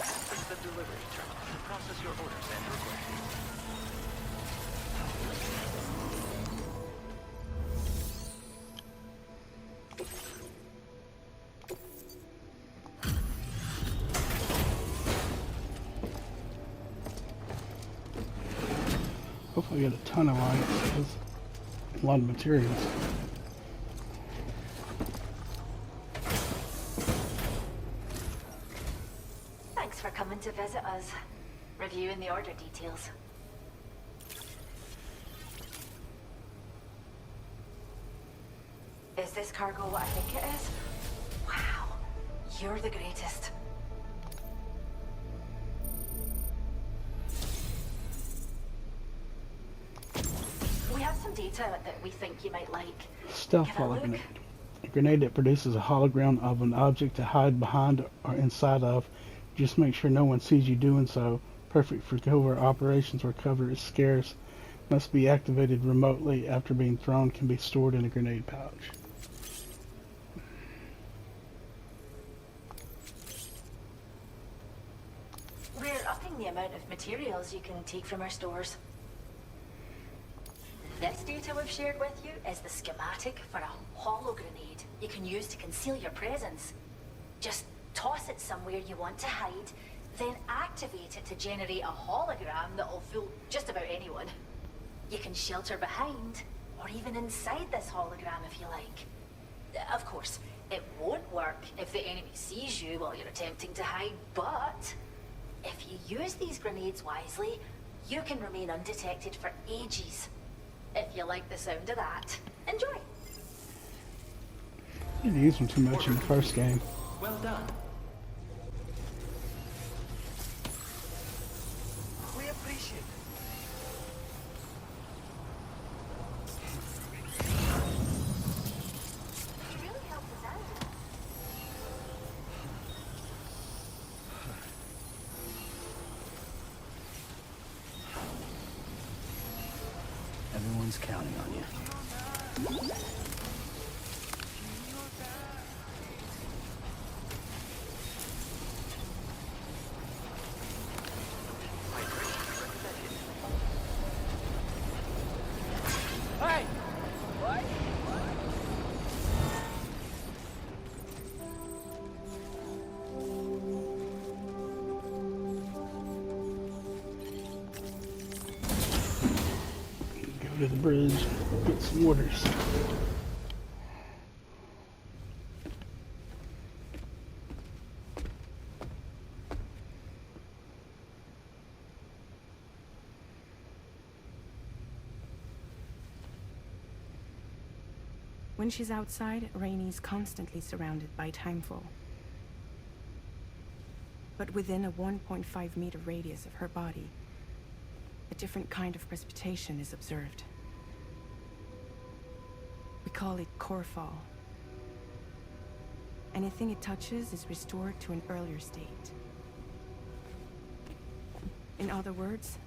Speaker 12: Access the delivery terminal to process your orders and requests.
Speaker 1: Hopefully I get a ton of lights. There's a lot of materials.
Speaker 13: Thanks for coming to visit us. Reviewing the order details. Is this cargo what I think it is? Wow, you're the greatest. We have some data that we think you might like.
Speaker 1: Stealth holo grenade. A grenade that produces a hologram of an object to hide behind or inside of. Just make sure no one sees you doing so. Perfect for covert operations where cover is scarce. Must be activated remotely after being thrown. Can be stored in a grenade pouch.
Speaker 13: We're upping the amount of materials you can take from our stores. This data we've shared with you is the schematic for a holo grenade you can use to conceal your presence. Just toss it somewhere you want to hide, then activate it to generate a hologram that'll fool just about anyone. You can shelter behind, or even inside this hologram if you like. Of course, it won't work if the enemy sees you while you're attempting to hide, but if you use these grenades wisely, you can remain undetected for ages. If you like the sound of that, enjoy.
Speaker 1: I didn't use them too much in the first game.
Speaker 12: Well done.
Speaker 16: We appreciate it.
Speaker 13: You really helped us out.
Speaker 2: Everyone's counting on you.
Speaker 16: Hey! What?
Speaker 1: Go to the bridge, get some orders.
Speaker 3: When she's outside, Rainie's constantly surrounded by timefall. But within a 1.5 meter radius of her body, a different kind of precipitation is observed. We call it core fall. Anything it touches is restored to an earlier state. In other words,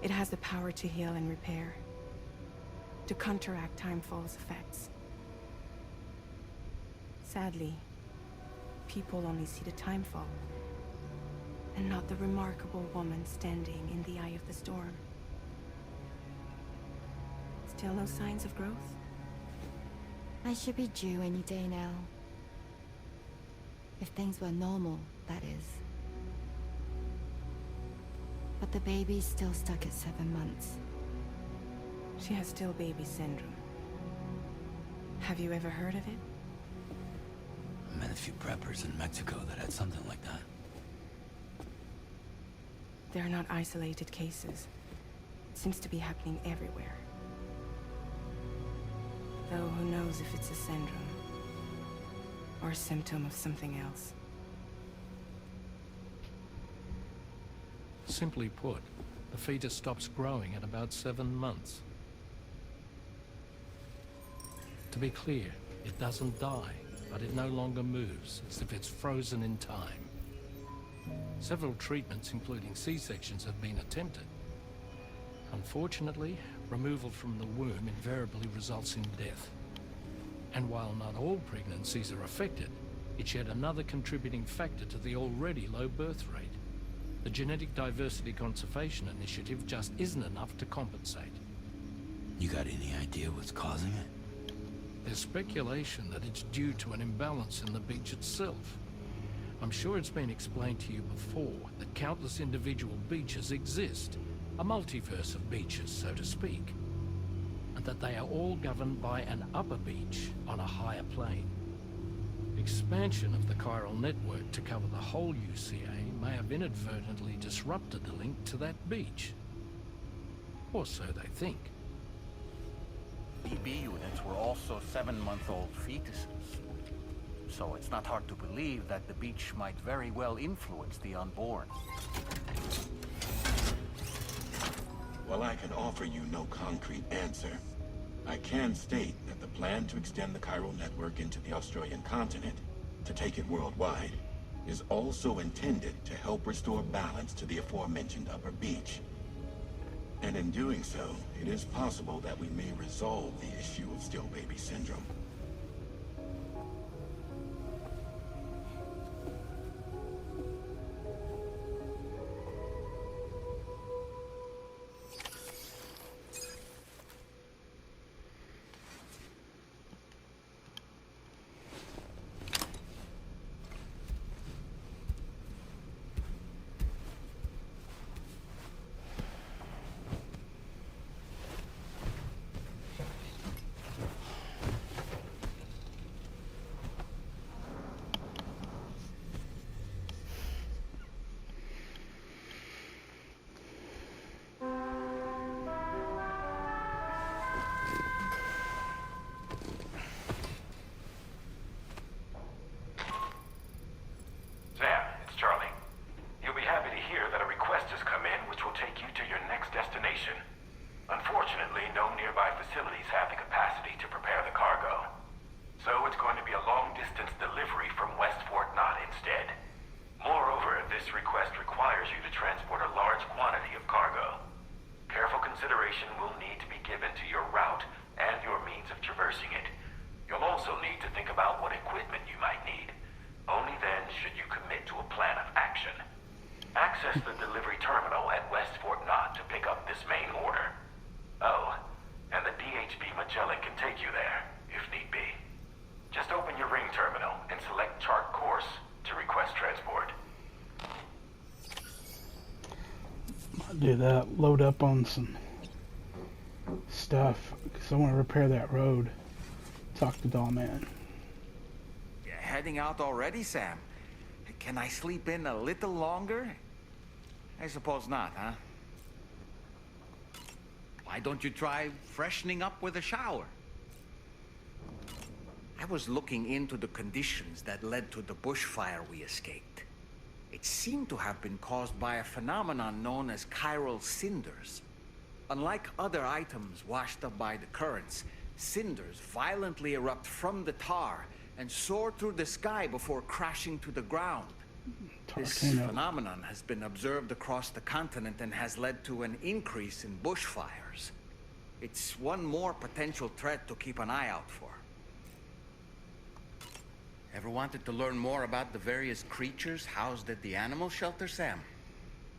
Speaker 3: it has the power to heal and repair, to counteract timefall's effects. Sadly, people only see the timefall, and not the remarkable woman standing in the eye of the storm. Still no signs of growth?
Speaker 11: I should be due any day now. If things were normal, that is. But the baby's still stuck at 7 months.
Speaker 3: She has still baby syndrome. Have you ever heard of it?
Speaker 2: I met a few preppers in Mexico that had something like that.
Speaker 3: They're not isolated cases. It seems to be happening everywhere. Though who knows if it's a syndrome or a symptom of something else.
Speaker 6: Simply put, the fetus stops growing at about 7 months. To be clear, it doesn't die, but it no longer moves, as if it's frozen in time. Several treatments, including C-sections, have been attempted. Unfortunately, removal from the womb invariably results in death. And while not all pregnancies are affected, it's yet another contributing factor to the already low birth rate. The Genetic Diversity Conservation Initiative just isn't enough to compensate.
Speaker 2: You got any idea what's causing it?
Speaker 6: There's speculation that it's due to an imbalance in the beach itself. I'm sure it's been explained to you before that countless individual beaches exist, a multiverse of beaches, so to speak, and that they are all governed by an upper beach on a higher plane. Expansion of the Chiral Network to cover the whole UCA may have inadvertently disrupted the link to that beach. Or so they think.
Speaker 4: BB units were also 7-month-old fetuses. So it's not hard to believe that the beach might very well influence the unborn.
Speaker 5: While I can offer you no concrete answer, I can state that the plan to extend the Chiral Network into the Australian continent, to take it worldwide, is also intended to help restore balance to the aforementioned upper beach. And in doing so, it is possible that we may resolve the issue of still baby syndrome.
Speaker 8: Access the delivery terminal at West Fort Knott to pick up this main order. Oh, and the DHV Magellan can take you there, if need be. Just open your ring terminal and select chart course to request transport.
Speaker 1: I'll do that. Load up on some stuff because I want to repair that road. Talk to Doll Man.
Speaker 4: You're heading out already, Sam? Can I sleep in a little longer? I suppose not, huh? Why don't you try freshening up with a shower? I was looking into the conditions that led to the bushfire we escaped. It seemed to have been caused by a phenomenon known as chiral cinders. Unlike other items washed up by the currents, cinders violently erupt from the tar and soar through the sky before crashing to the ground. This phenomenon has been observed across the continent and has led to an increase in bushfires. It's one more potential threat to keep an eye out for. Ever wanted to learn more about the various creatures housed at the animal shelter, Sam?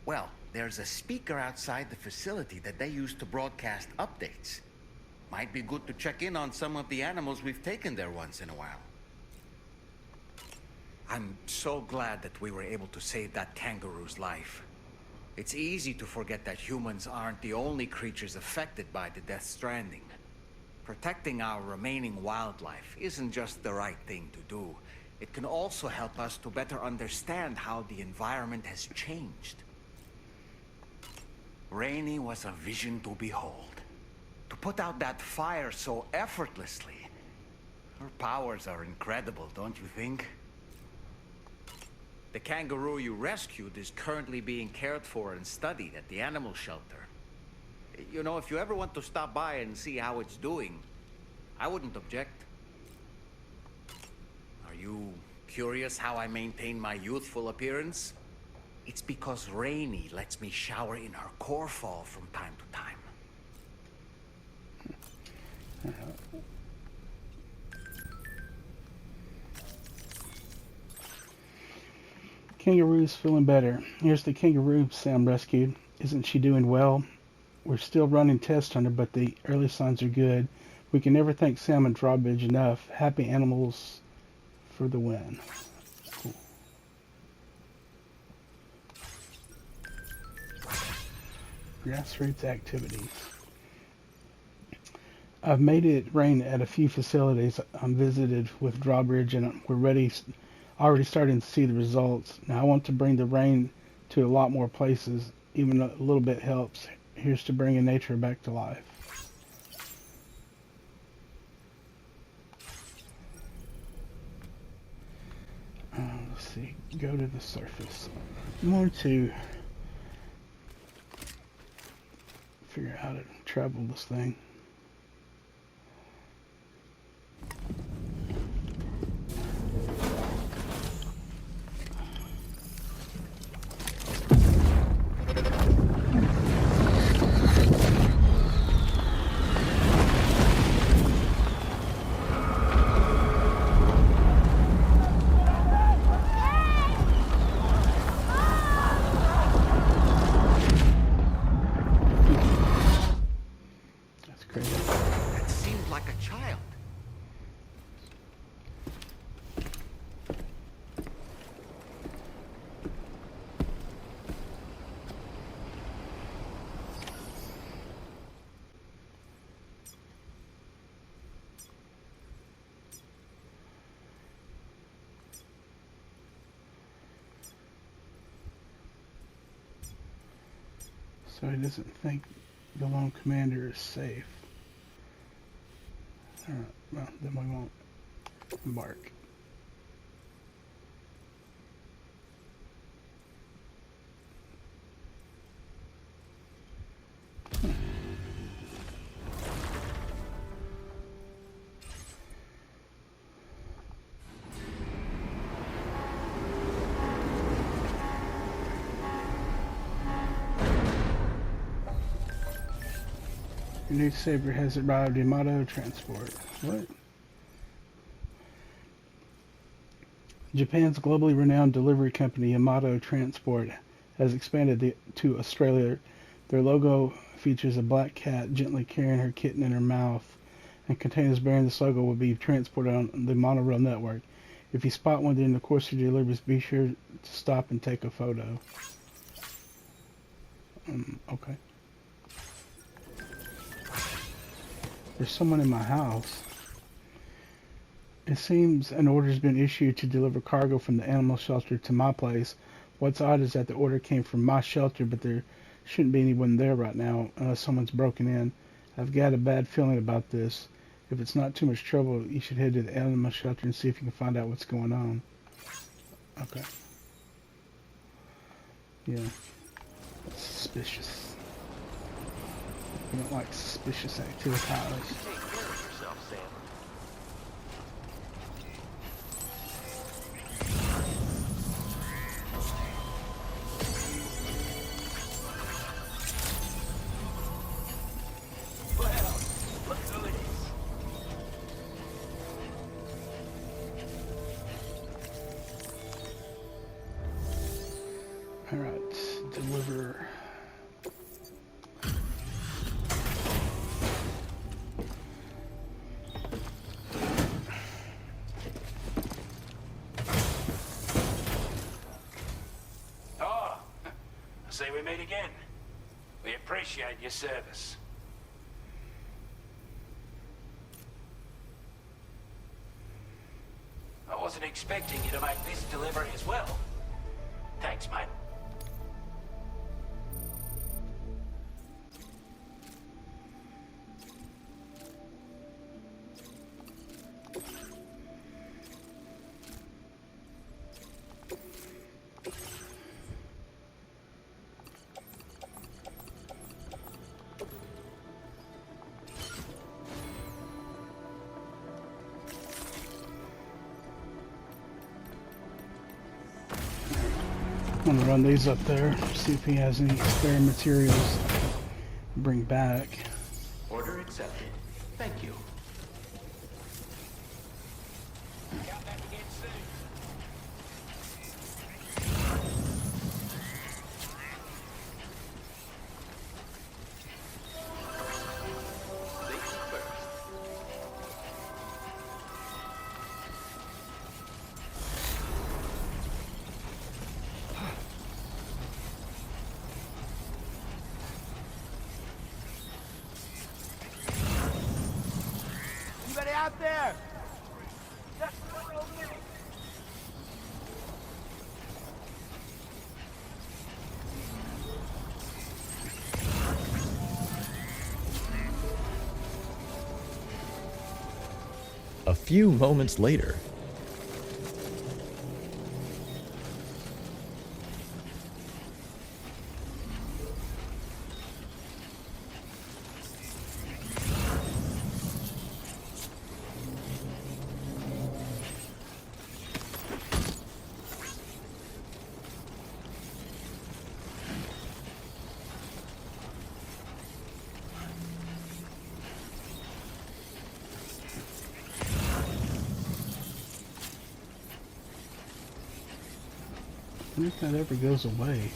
Speaker 4: Well, there's a speaker outside the facility that they use to broadcast updates. Might be good to check in on some of the animals we've taken there once in a while. I'm so glad that we were able to save that kangaroo's life. It's easy to forget that humans aren't the only creatures affected by the Death Stranding. Protecting our remaining wildlife isn't just the right thing to do. It can also help us to better understand how the environment has changed. Rainey was a vision to behold. To put out that fire so effortlessly. Her powers are incredible, don't you think? The kangaroo you rescued is currently being cared for and studied at the animal shelter. You know, if you ever want to stop by and see how it's doing, I wouldn't object. Are you curious how I maintain my youthful appearance? It's because Rainey lets me shower in her core fall from time to time.
Speaker 1: Kangaroo's feeling better. Here's the kangaroo Sam rescued. Isn't she doing well? We're still running tests on her, but the early signs are good. We can never thank Sam and Drawbridge enough. Happy animals for the win. Cool. Grassroots activities. I've made it rain at a few facilities I'm visited with Drawbridge, and we're already starting to see the results. Now I want to bring the rain to a lot more places. Even a little bit helps. Here's to bringing nature back to life. Let's see. Go to the surface. I'm going to figure out how to travel this thing. So he doesn't think the lone commander is safe. Alright, well, then we won't embark. Your new saber has arrived in Yamato Transport. What? Japan's globally renowned delivery company Yamato Transport has expanded to Australia. Their logo features a black cat gently carrying her kitten in her mouth, and containers bearing this logo will be transported on the monorail network. If you spot one during the course of your deliveries, be sure to stop and take a photo. Okay. There's someone in my house. It seems an order's been issued to deliver cargo from the animal shelter to my place. What's odd is that the order came from my shelter, but there shouldn't be anyone there right now unless someone's broken in. I've got a bad feeling about this. If it's not too much trouble, you should head to the animal shelter and see if you can find out what's going on. Okay. Yeah. That's suspicious. We don't like suspicious activities.
Speaker 12: Take care of yourself, Sam.
Speaker 16: Well, look who it is.
Speaker 1: Alright, deliver.
Speaker 8: Oh, I say we meet again. We appreciate your service. I wasn't expecting you to make this delivery as well. Thanks, mate.
Speaker 1: I'm gonna run these up there, see if he has any spare materials to bring back.
Speaker 12: Order accepted. Thank you.
Speaker 8: Come back again soon.
Speaker 12: Safety first.
Speaker 16: Anybody out there?
Speaker 17: A few moments later.
Speaker 1: I wonder if that ever goes away.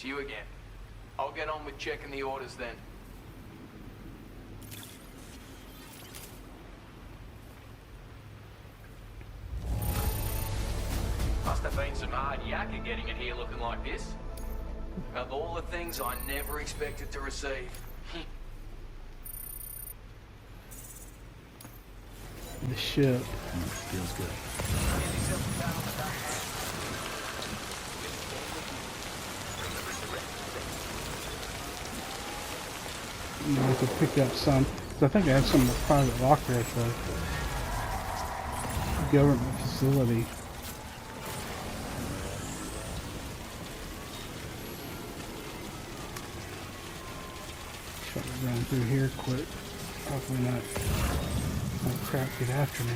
Speaker 18: It's you again. I'll get on with checking the orders then. Must have been some hard yakka getting it here looking like this. Of all the things I never expected to receive.
Speaker 1: The ship.
Speaker 2: Feels good.
Speaker 1: You know, I could pick up some. I think I have some in the private locker at the government facility. Try to run through here quick. Hopefully not crap get after me.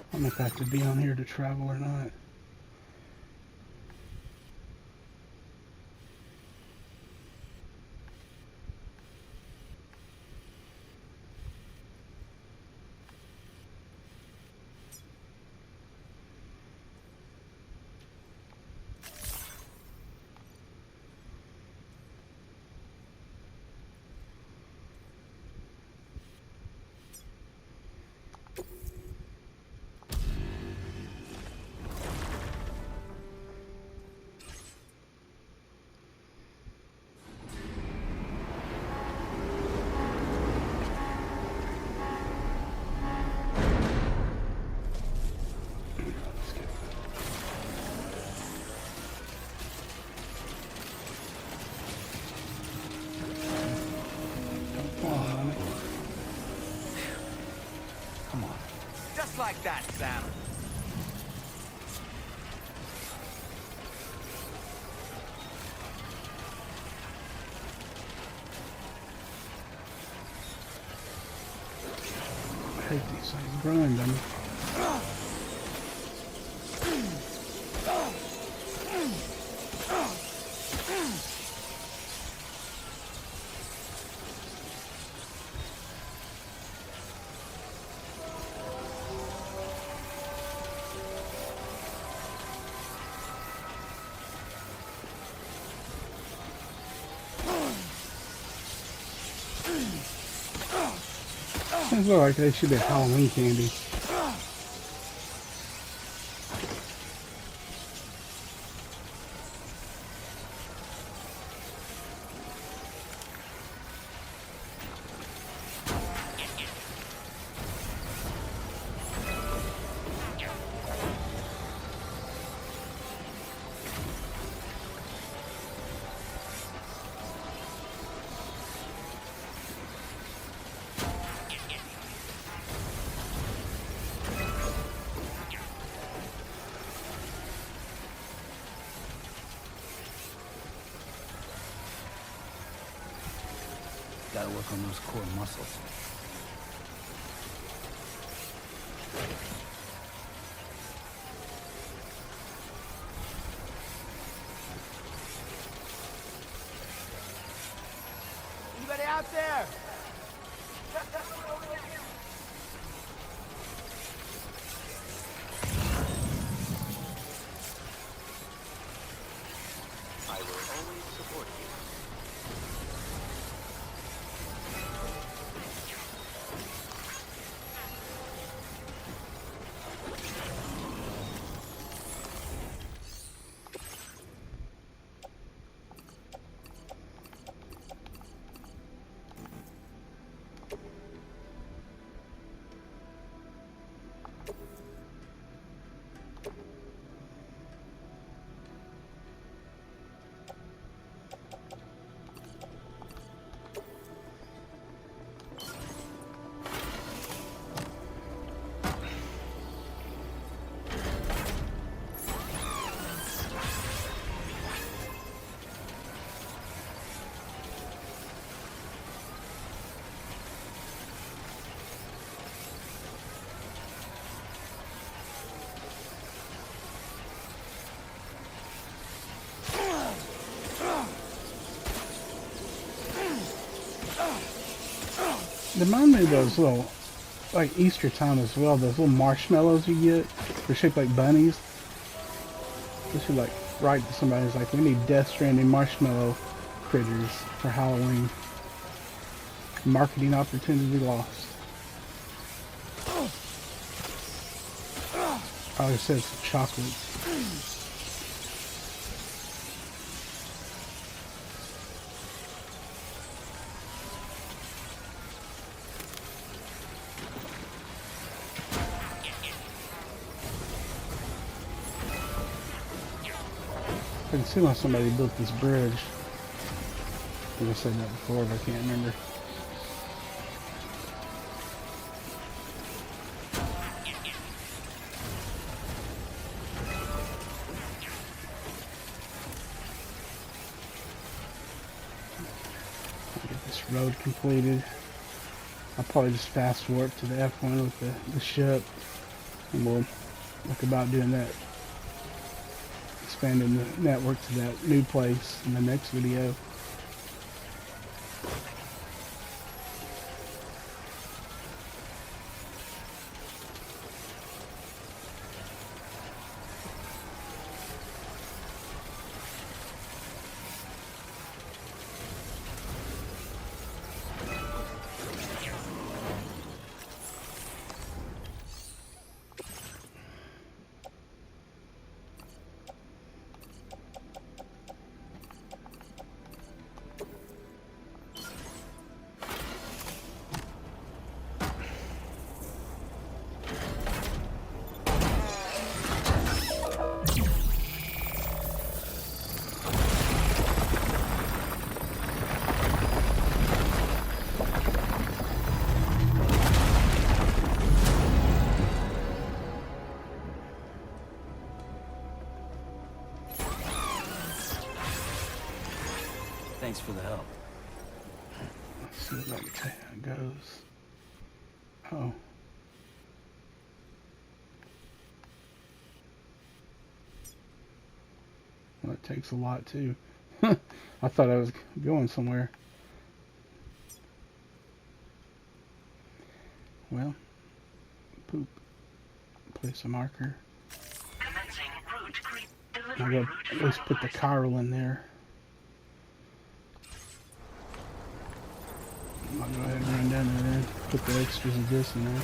Speaker 1: I don't know if I have to be on here to travel or not.
Speaker 4: Just like that, Sam.
Speaker 1: I hate these things grinding. Things look like they should be Halloween candy.
Speaker 2: Gotta work on those core muscles.
Speaker 16: Anybody out there?
Speaker 12: I will always support you.
Speaker 1: They remind me of those little, like Easter time as well, those little marshmallows you get. They're shaped like bunnies. They should like write to somebody who's like, we need Death Stranding marshmallow critters for Halloween. Marketing opportunity lost. Oh, it says chocolate. I can see why somebody built this bridge. I think I said that before, but I can't remember. Get this road completed. I'll probably just fast warp to the F1 with the ship, and we'll look about doing that. Expanding the network to that new place in the next video.
Speaker 2: Thanks for the help.
Speaker 1: Let's see if I can tell you how it goes. Oh. Well, it takes a lot too. I thought I was going somewhere. Well, poop. Place a marker. I gotta at least put the chiral in there. I'll go ahead and run down there then. Put the extras of this in there.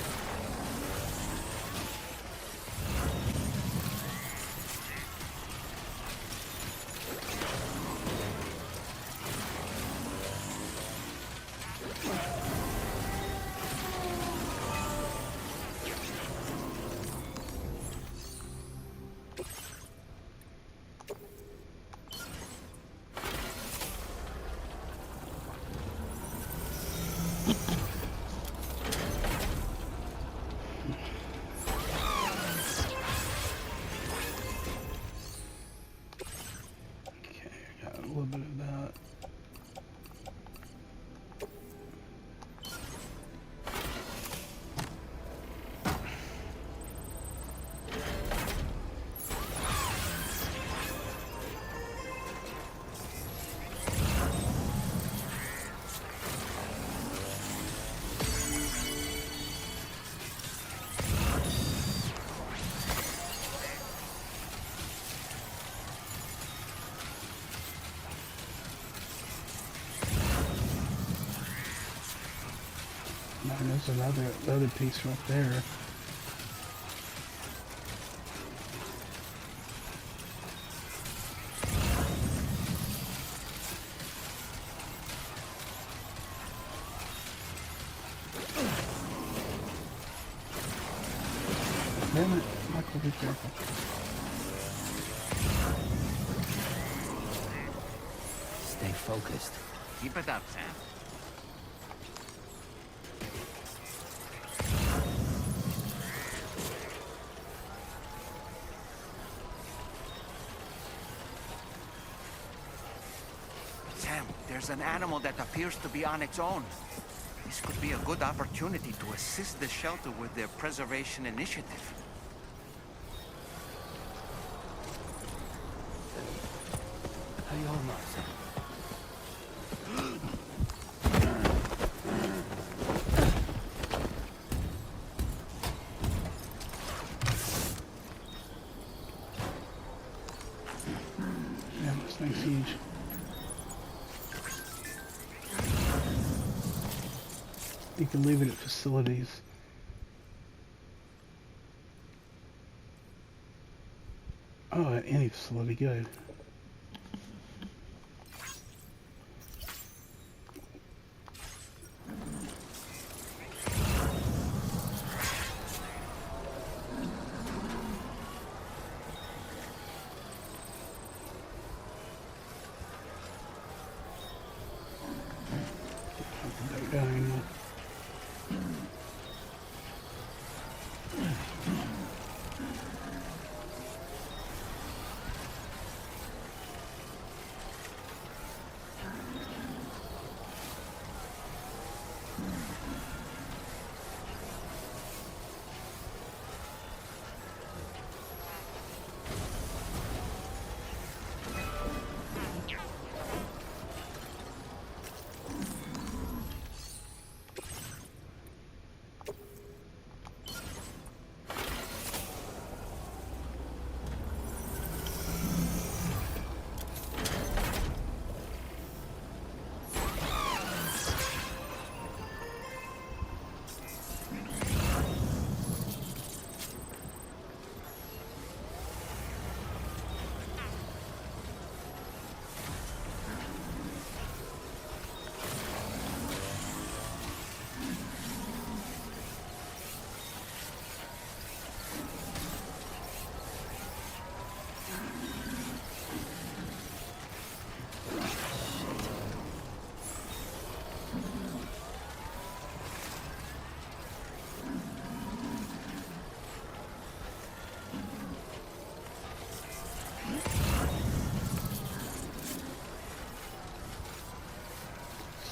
Speaker 1: There's the other piece right there. Damn it, Michael, be careful.
Speaker 2: Stay focused.
Speaker 4: Keep it up, Sam. Sam, there's an animal that appears to be on its own. This could be a good opportunity to assist the shelter with their preservation initiative.
Speaker 2: How you holding up, Sam?
Speaker 1: Yeah, this thing's huge. You can leave it at facilities. Oh, at any facility, good. That guy anymore.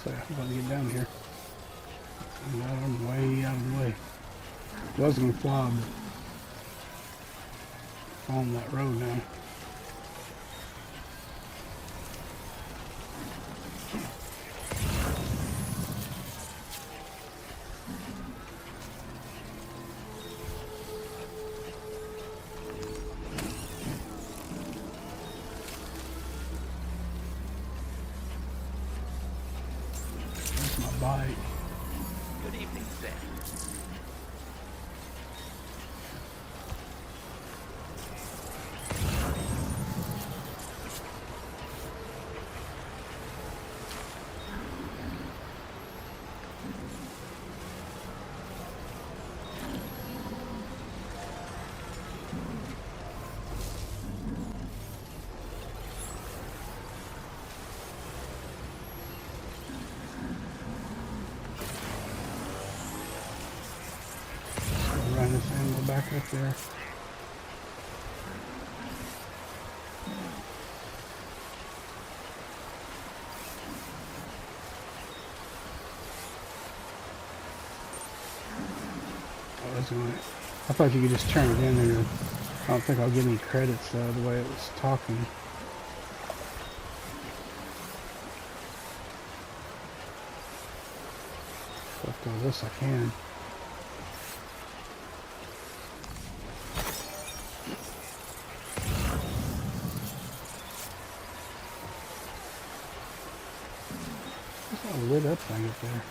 Speaker 1: So I'm about to get down here. I'm way out of the way. I was gonna fly, but on that road now. That's my bike.
Speaker 12: Good evening, Sam.
Speaker 1: Run this animal back up there. I thought you could just turn it in there. I don't think I'll get any credits though, the way it was talking. After all this I can. There's a lit up thing up there.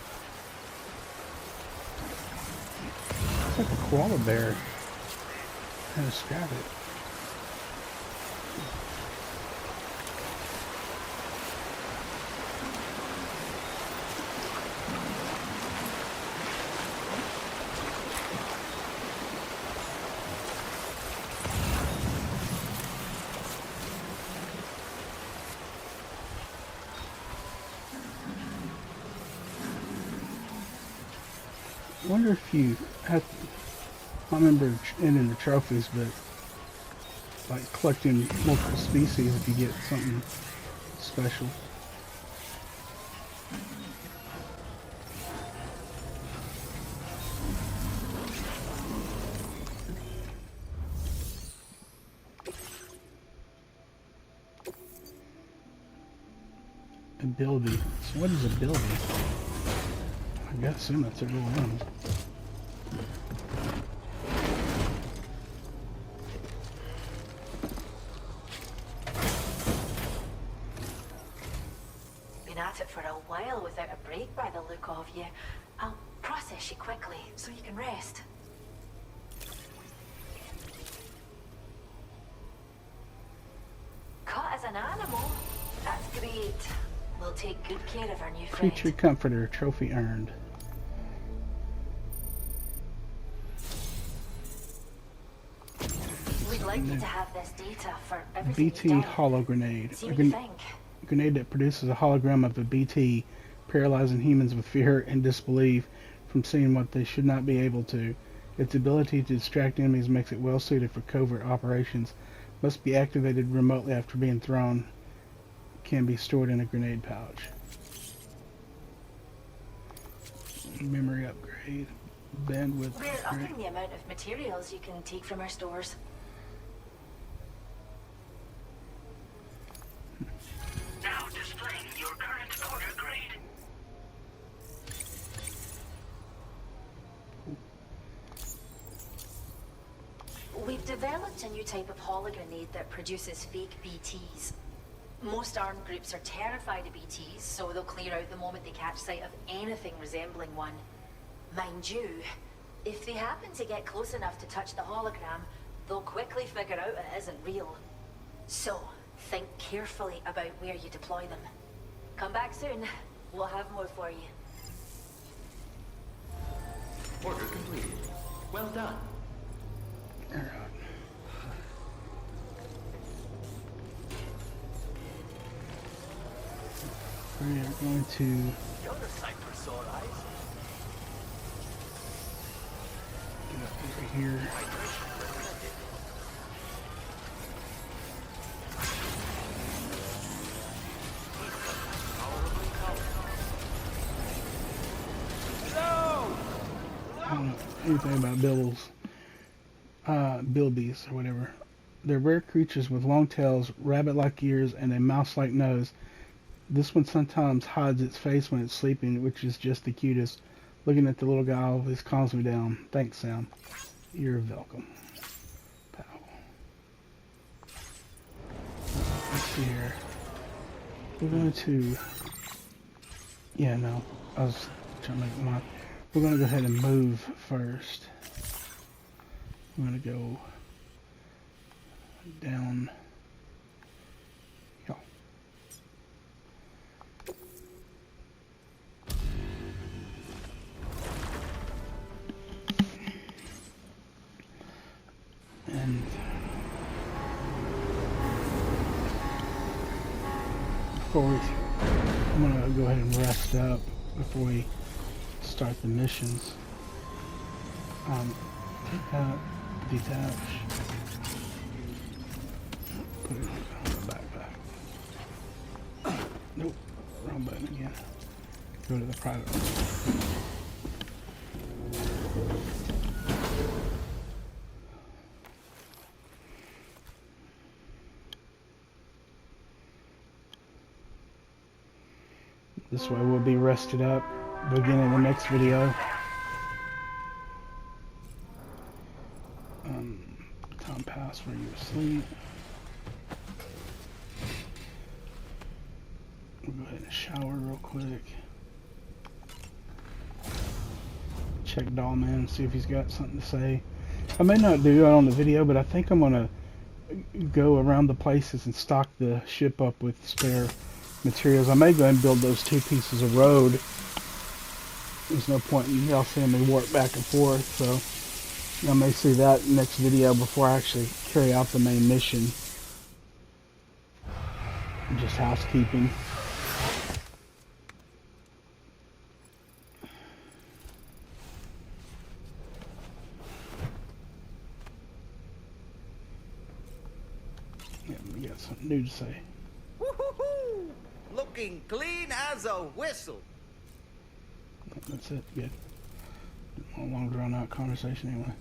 Speaker 1: like a koala bear. How to describe it? I wonder if you have to, I remember ending the trophies, but like collecting multiple species if you get something special. Ability. So what is ability? I gotta assume that's a real one.
Speaker 13: Been at it for a while without a break by the look of you. I'll process you quickly so you can rest. Caught as an animal? That's great. We'll take good care of our new friend.
Speaker 1: Creature Comforter, trophy earned.
Speaker 13: We'd like you to have this data for everything
Speaker 1: BT
Speaker 13: you've done.
Speaker 1: Hollow Grenade.
Speaker 13: See what you think.
Speaker 1: A grenade that produces a hologram of a BT, paralyzing humans with fear and disbelief from seeing what they should not be able to. Its ability to distract enemies makes it well suited for covert operations. Must be activated remotely after being thrown. Can be stored in a grenade pouch. Memory upgrade. Bandwidth
Speaker 13: We're
Speaker 1: upgrade.
Speaker 13: upping the amount of materials you can take from our stores.
Speaker 10: Now displaying your current order grade.
Speaker 13: We've developed a new type of hologrenade that produces fake BTs. Most armed groups are terrified of BTs, so they'll clear out the moment they catch sight of anything resembling one. Mind you, if they happen to get close enough to touch the hologram, they'll quickly figure out it isn't real. So, think carefully about where you deploy them. Come back soon. We'll have more for you.
Speaker 12: Order completed. Well done.
Speaker 1: Alright. We are going to
Speaker 12: You're the sight for sore eyes.
Speaker 1: get up over here. I don't know anything about bilbies or whatever. They're rare creatures with long tails, rabbit-like ears, and a mouse-like nose. This one sometimes hides its face when it's sleeping, which is just the cutest. Looking at the little guy always calms me down. Thanks, Sam. You're welcome. Pow. Let's see here. We're going to... Yeah, no. I was trying to make mine. We're going to go ahead and move first. I'm going to go down. Yeah. And before we, I'm going to go ahead and rest up before we start the missions. Take out, detach, put it on the backpack. Nope, wrong button again. Go to the private one. This way we'll be rested up. Begin in the next video. Time passed while you were asleep. We'll go ahead and shower real quick. check Dollman and see if he's got something to say. I may not do it on the video, but I think I'm gonna go around the places and stock the ship up with spare materials. I may go ahead and build those 2 pieces of road. There's no point in y'all seeing me warp back and forth, so I may see that next video before I actually carry out the main mission. Just housekeeping. Yeah, we got something new to say.
Speaker 16: Woo-hoo-hoo! Looking clean as a whistle.
Speaker 1: That's it. Good. A long drawn out conversation anyway.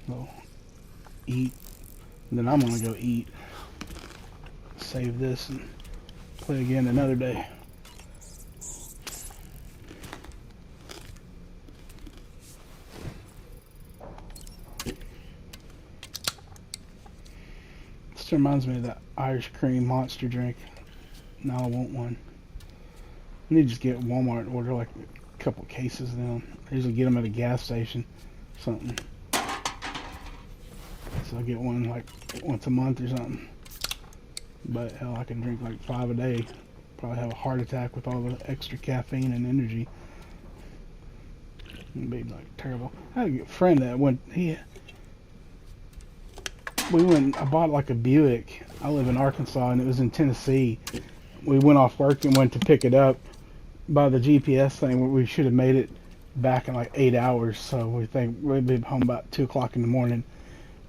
Speaker 1: So, eat. And then I'm gonna go eat. Save this and play again another day. This reminds me of that Irish cream monster drink. Now I want one. I need to just get Walmart and order like a couple cases of them. I usually get them at a gas station, something. So I get one like once a month or something. But hell, I can drink like 5 a day. Probably have a heart attack with all the extra caffeine and energy. It'd be like terrible. I had a friend that went. I bought like a Buick. I live in Arkansas and it was in Tennessee. We went off work and went to pick it up. By the GPS thing, we should have made it back in like 8 hours. So we think we'd be home about 2 o'clock in the morning.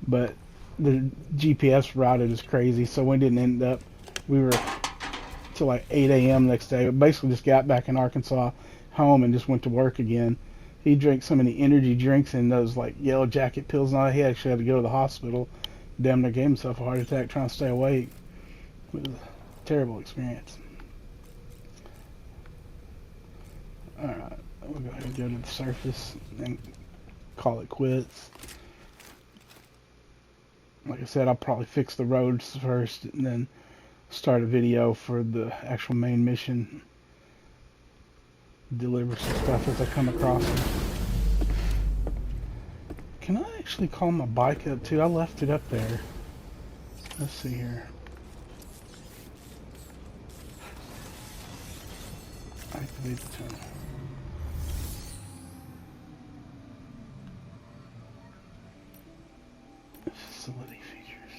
Speaker 1: But the GPS routed is crazy, so we didn't end up. We were till like 8 a.m. next day. But basically, just got back in Arkansas, home, and just went to work again. He drank so many energy drinks and those like yellow jacket pills and all. He actually had to go to the hospital. Damn near gave himself a heart attack trying to stay awake. It was a terrible experience. Alright, we'll go ahead and go to the surface and call it quits. Like I said, I'll probably fix the roads first and then start a video for the actual main mission. Deliver some stuff as I come across them. Can I actually call my bike up too? I left it up there. Let's see here. Activate the tunnel. Facility features.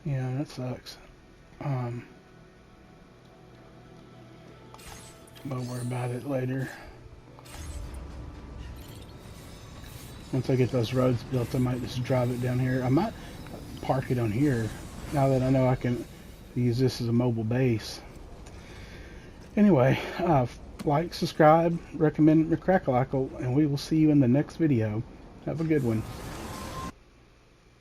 Speaker 1: Yeah, that sucks. We'll worry about it later. Once I get those roads built, I might just drive it down here. I might park it on here, now that I know I can use this as a mobile base. Anyway, like, subscribe, recommend McCrackalackle, and we will see you in the next video. Have a good one.